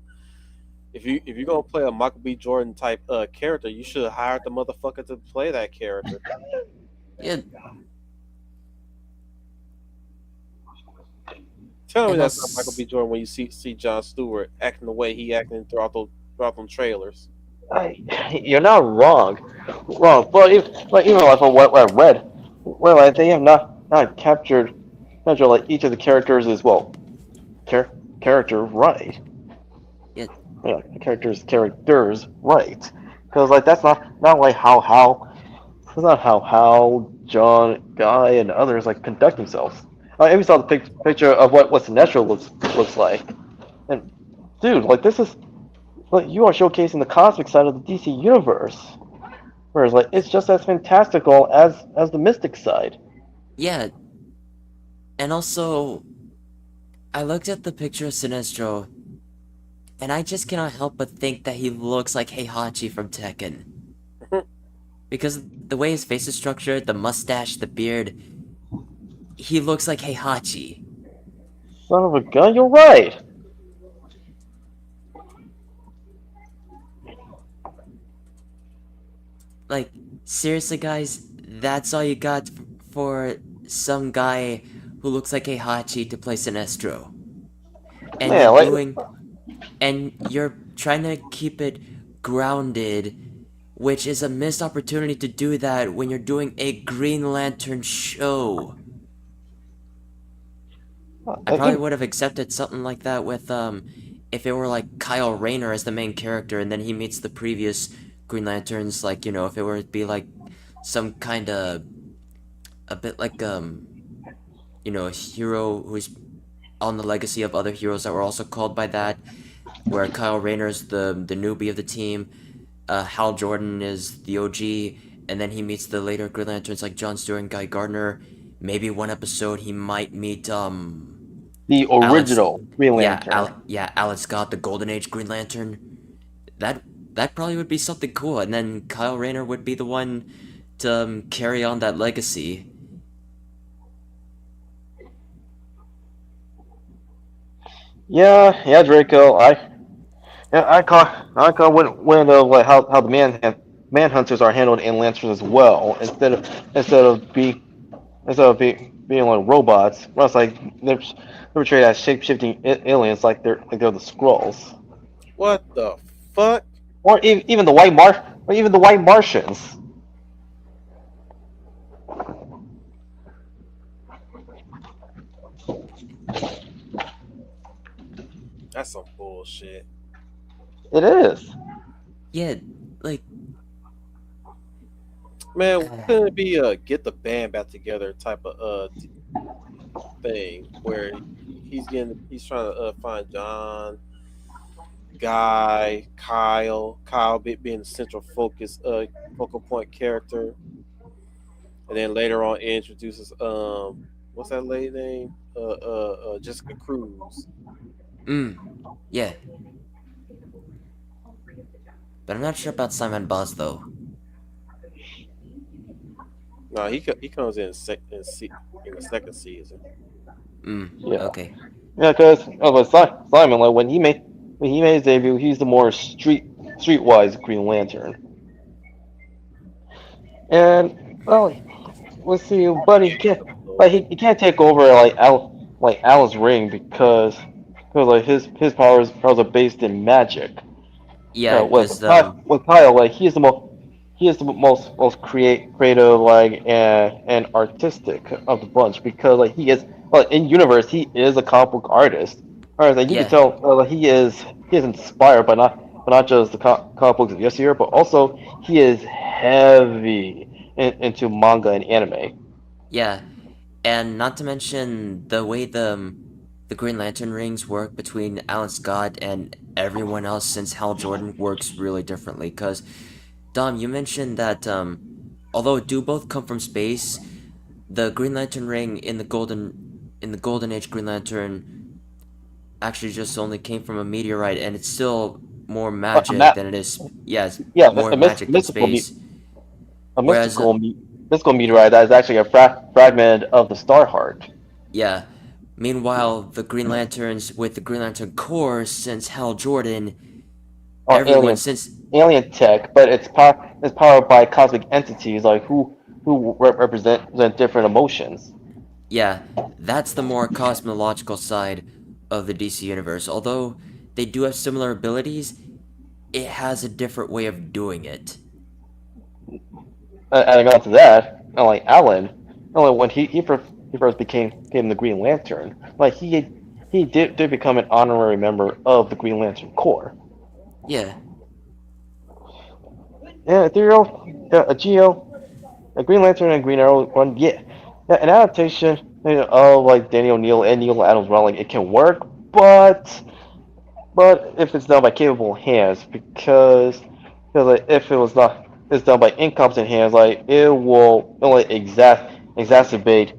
S2: If you're gonna play a Michael B. Jordan type character, you should have hired the motherfucker to play that character.
S5: Yeah.
S2: Tell me
S5: And
S2: that's
S5: that's-
S2: not Michael B. Jordan when you see John Stewart acting the way he acting throughout them trailers.
S3: You're not wrong. Wrong, but even like from what I read, well, like, they have not captured like each of the characters as well. Character right.
S5: Yeah.
S3: Yeah, characters right. Because like that's not like how that's not how John, Guy, and others like conduct themselves. I even saw the picture of what Sinestro looks like, and dude, like this is like you are showcasing the cosmic side of the DC universe, whereas like it's just as fantastical as the mystic side.
S5: Yeah. And also, I looked at the picture of Sinestro, and I just cannot help but think that he looks like Heihachi from Tekken. Because the way his face is structured, the mustache, the beard, he looks like Heihachi.
S3: Son of a gun, you're right.
S5: Like, seriously, guys, that's all you got for some guy who looks like Heihachi to play Sinestro. And
S3: Yeah,
S5: you're
S3: like-
S5: doing, and you're trying to keep it grounded, which is a missed opportunity to do that when you're doing a Green Lantern show. I probably would have accepted something like that with if it were like Kyle Rayner as the main character and then he meets the previous Green Lanterns, like, you know, if it were to be like some kind of a bit like you know, a hero who's on the legacy of other heroes that were also called by that, where Kyle Rayner's the newbie of the team, Hal Jordan is the OG, and then he meets the later Green Lanterns like John Stewart and Guy Gardner. Maybe one episode he might meet
S3: The original Green Lantern.
S5: Alex Scott, the Golden Age Green Lantern. That probably would be something cool, and then Kyle Rayner would be the one to carry on that legacy.
S3: Yeah, Draco. I call when like how the manhunters are handled in Lanterns as well, instead of being like robots. Well, it's like they're portrayed as shape-shifting aliens, like they're the Skrulls,
S2: What the fuck?
S3: or even the White Martians.
S2: That's some bullshit.
S3: It is.
S5: Yeah, like
S2: Man, couldn't it be a get the band back together type of thing where he's trying to find John, Guy, Kyle being the central focus focal point character, and then later on it introduces what's that lady name? Jessica Cruz.
S5: yeah. But I'm not sure about Simon Buzz though.
S2: No, he comes in the second season.
S3: Yeah.
S5: Okay.
S3: Yeah, because Simon, like when he made his debut, he's the more streetwise Green Lantern. And well, let's see, but he can't take over like Alan's ring because like his powers are based in magic.
S5: Yeah, because
S3: With Kyle, like he is the most creative like and artistic of the bunch because like he is like in universe he is a comic book artist. Alright, like you can
S5: yeah,
S3: tell he is inspired but not just the comic books of yesteryear, but also he is heavy into manga and anime.
S5: yeah, and not to mention the way the Green Lantern rings work between Alan Scott and everyone else since Hal Jordan works really differently. Cause Dom, you mentioned that although do both come from space, the Green Lantern ring in the Golden Age Green Lantern actually just only came from a meteorite, and it's still more magic than it is. Yeah, it's
S3: Yeah,
S5: more magic than space.
S3: a
S5: Whereas,
S3: mystical meteorite that is actually a fragment of the Star Heart.
S5: yeah. Meanwhile, the Green Lanterns with the Green Lantern Corps, since Hal Jordan,
S3: Or
S5: everyone since
S3: alien tech, but it's powered by cosmic entities like who represent different emotions.
S5: yeah, that's the more cosmological side of the DC universe. Although they do have similar abilities, it has a different way of doing it.
S3: Adding on to that, like Alan, like when he first became the Green Lantern, like he did become an honorary member of the Green Lantern Corps.
S5: Yeah,
S3: Yeah, Ethereal, a Geo, a Green Lantern and Green Arrow one. Yeah, an adaptation of like Danny O'Neill and Neil Adams run, like it can work, but if it's done by capable hands, because like, if it was not it's done by incompetent hands, like it will like exacerbate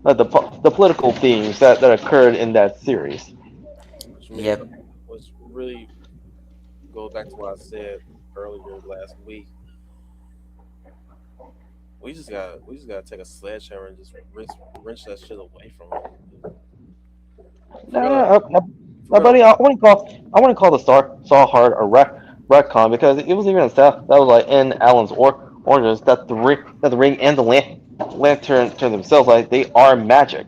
S3: the political themes that occurred in that series.
S5: yep,
S2: Which really goes back to what I said earlier last week. We just gotta take a sledgehammer and just wrench that shit away from them.
S3: No,
S2: For
S3: no,
S2: real, for real.
S3: buddy, I wouldn't call the Star Heart a retcon because it was even a stuff that was like in Alan's origins that the ring and the lantern to themselves like they are magic.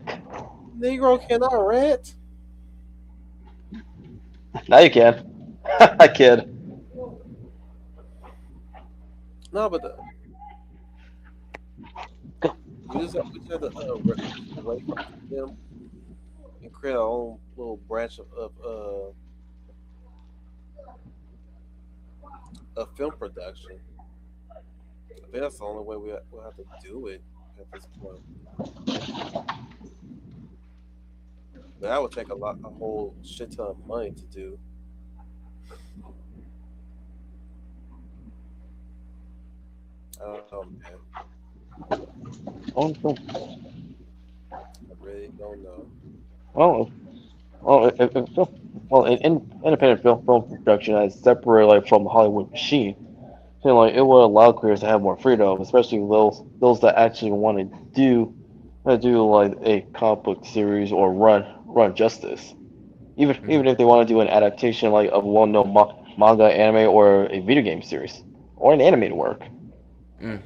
S2: Negro cannot rant.
S3: Now you can. I kid.
S2: No, but we just had to away from them and create our own little branch of film production. I think that's the only way we'll have to do it at this point. But that would take a whole shit ton of money to do. I don't know, man.
S3: Oh, no.
S2: I really don't know.
S3: Well, independent film production is separate like from Hollywood machine. So, like it would allow creators to have more freedom, especially those that actually want to do like a comic book series or run justice. Even if they want to do an adaptation like of well-known manga, anime, or a video game series or an animated work.
S5: mm,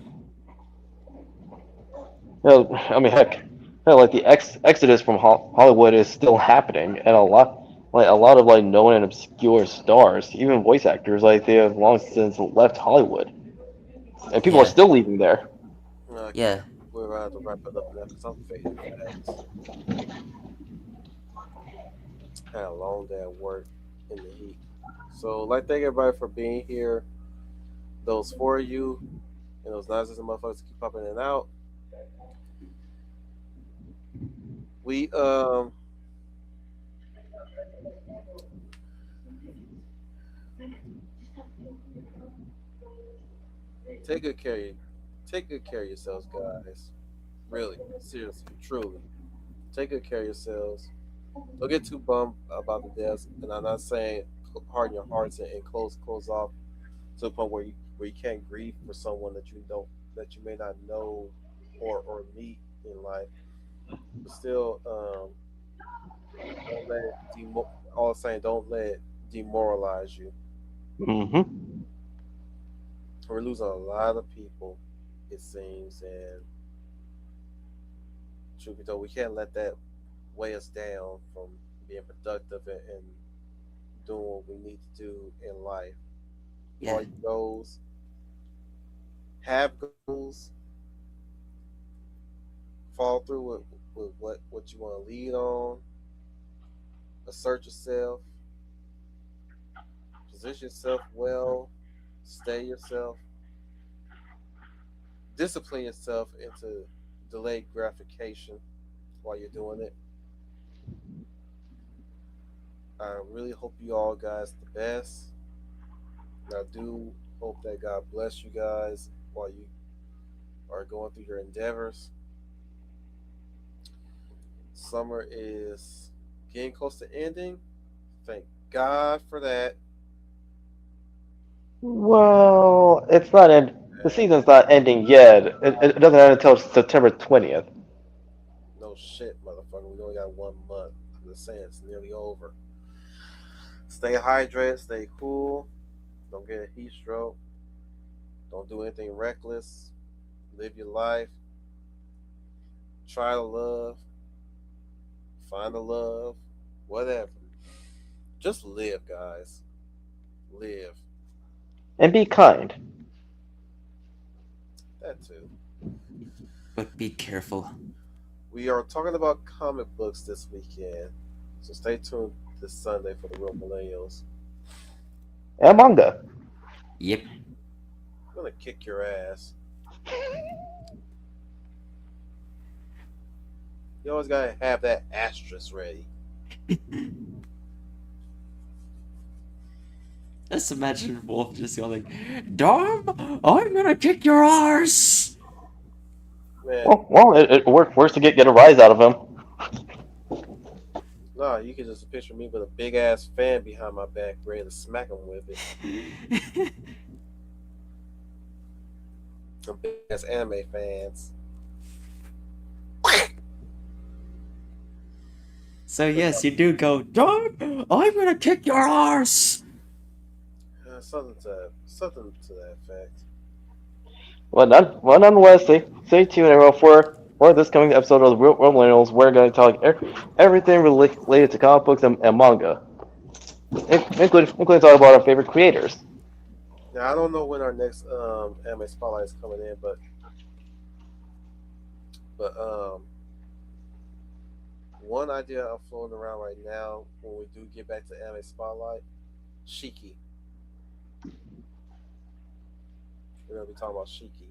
S3: I mean, heck, like the exodus from Hollywood is still happening, and a lot of like known and obscure stars, even voice actors, like they have long since left Hollywood, and people are
S5: yeah,
S3: still leaving there.
S5: yeah,
S2: We're about to wrap it up now because I'm fading fast. Had a long day at work in the heat. So, like, thank everybody for being here. Those for you and those nonsense motherfuckers keep popping in and out. We take good care of you. Take good care of yourselves, guys. Really, seriously, truly. Take good care of yourselves. Don't get too bummed about the deaths. And I'm not saying harden your hearts and close off to the point where you can't grieve for someone that you may not know or meet in life. But still, don't let it all I'm saying, don't let it demoralize you.
S3: Mm-hmm.
S2: We're losing a lot of people, it seems, and truth be told, we can't let that weigh us down from being productive and doing what we need to do in life.
S5: Yeah.
S2: All your goals, have goals, follow through with what you want to lead on, assert yourself, position yourself well, stay yourself, discipline yourself into delayed gratification while you're doing it. I really hope you all guys the best. And I do hope that God bless you guys while you are going through your endeavors. Summer is getting close to ending. Thank God for that.
S3: Well, it's not end. The
S2: And
S3: season's not ending yet. It doesn't end until September 20th.
S2: no shit, motherfucker. We only got 1 month. I'm just saying it's nearly over. Stay hydrated, stay cool. Don't get a heat stroke. Don't do anything reckless. Live your life. Try to love. Find the love. Whatever. Just live, guys. Live.
S3: And be kind.
S2: That too.
S5: But be careful.
S2: We are talking about comic books this weekend. So stay tuned this Sunday for the Real Millennials.
S3: And manga.
S5: Yep.
S2: I'm gonna kick your ass. You always gotta have that asterisk ready.
S5: Just imagine Wolf just yelling, Dom, I'm gonna kick your arse!
S2: Man,
S3: Well, it works to get a rise out of him.
S2: nah, you can just picture me with a big ass fan behind my back, ready to smack him with it. Some big ass anime fans.
S5: So yes, you do go, Dom, I'm gonna kick your arse!
S2: Something to that effect.
S3: Well, nonetheless, stay tuned, everyone, for this coming episode of the Real Millennials. We're going to talk everything related to comic books and manga, including talk about our favorite creators.
S2: Now I don't know when our next anime spotlight is coming in, but one idea I'm floating around right now when we do get back to anime spotlight, Shiki. We're gonna be talking about Shiki.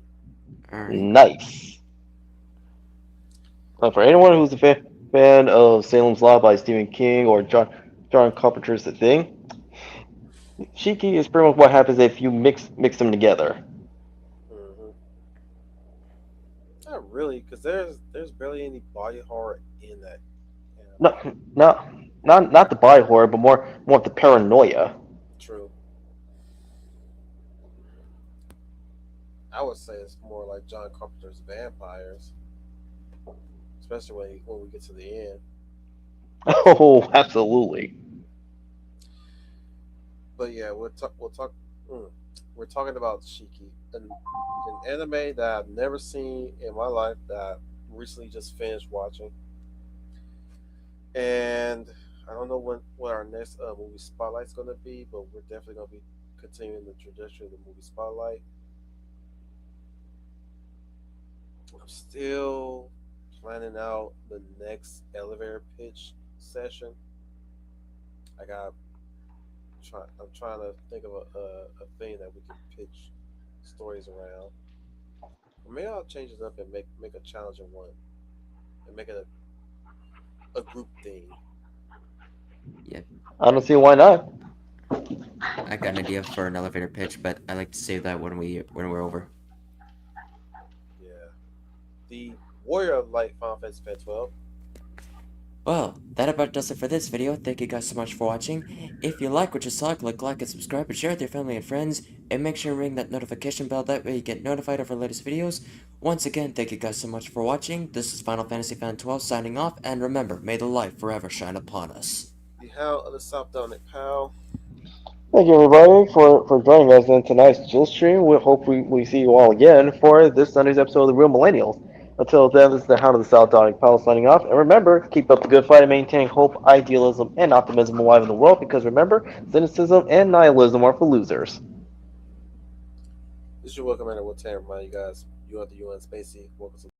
S5: Alright.
S3: Nice. For anyone who's a fan of Salem's Lot by Stephen King or John Carpenter's The Thing, Shiki is pretty much what happens if you mix them together.
S2: Hmm. Not really, because there's barely any body horror in that.
S3: No, not the body horror, but more of the paranoia.
S2: True. I would say it's more like John Carpenter's vampires, especially when we get to the end.
S3: Oh, absolutely.
S2: But yeah, we'll talk. Mm, we're talking about Shiki, an anime that I've never seen in my life that I recently just finished watching, and I don't know what our next movie spotlight's going to be, but we're definitely going to be continuing the tradition of the movie spotlight. I'm still planning out the next elevator pitch session. I'm trying to think of a thing that we can pitch stories around. Or maybe I'll change it up and make a challenging one and make it a group thing.
S3: I don't see why not.
S5: I got an idea for an elevator pitch, but I like to save that when we're over.
S2: Yeah. The Warrior of Light Final Fantasy Fan 12.
S5: Well, that about does it for this video. Thank you guys so much for watching. If you like what you saw, click like and subscribe and share with your family and friends. And make sure to ring that notification bell, that way you get notified of our latest videos. Once again, thank you guys so much for watching. This is Final Fantasy Fan 12 signing off. And remember, may the light forever shine upon us.
S2: The Hound of the South Dominant Pal.
S3: Thank you, everybody, for joining us in tonight's Jill stream. We hope we see you all again for this Sunday's episode of The Real Millennials. Until then, this is the Hound of the South Donic Pal signing off. And remember, keep up the good fight and maintain hope, idealism, and optimism alive in the world. Because remember, cynicism and nihilism are for losers.
S2: This is your welcome, Commander Will Tam. Remind you guys, you are the UN Spacey. Welcome to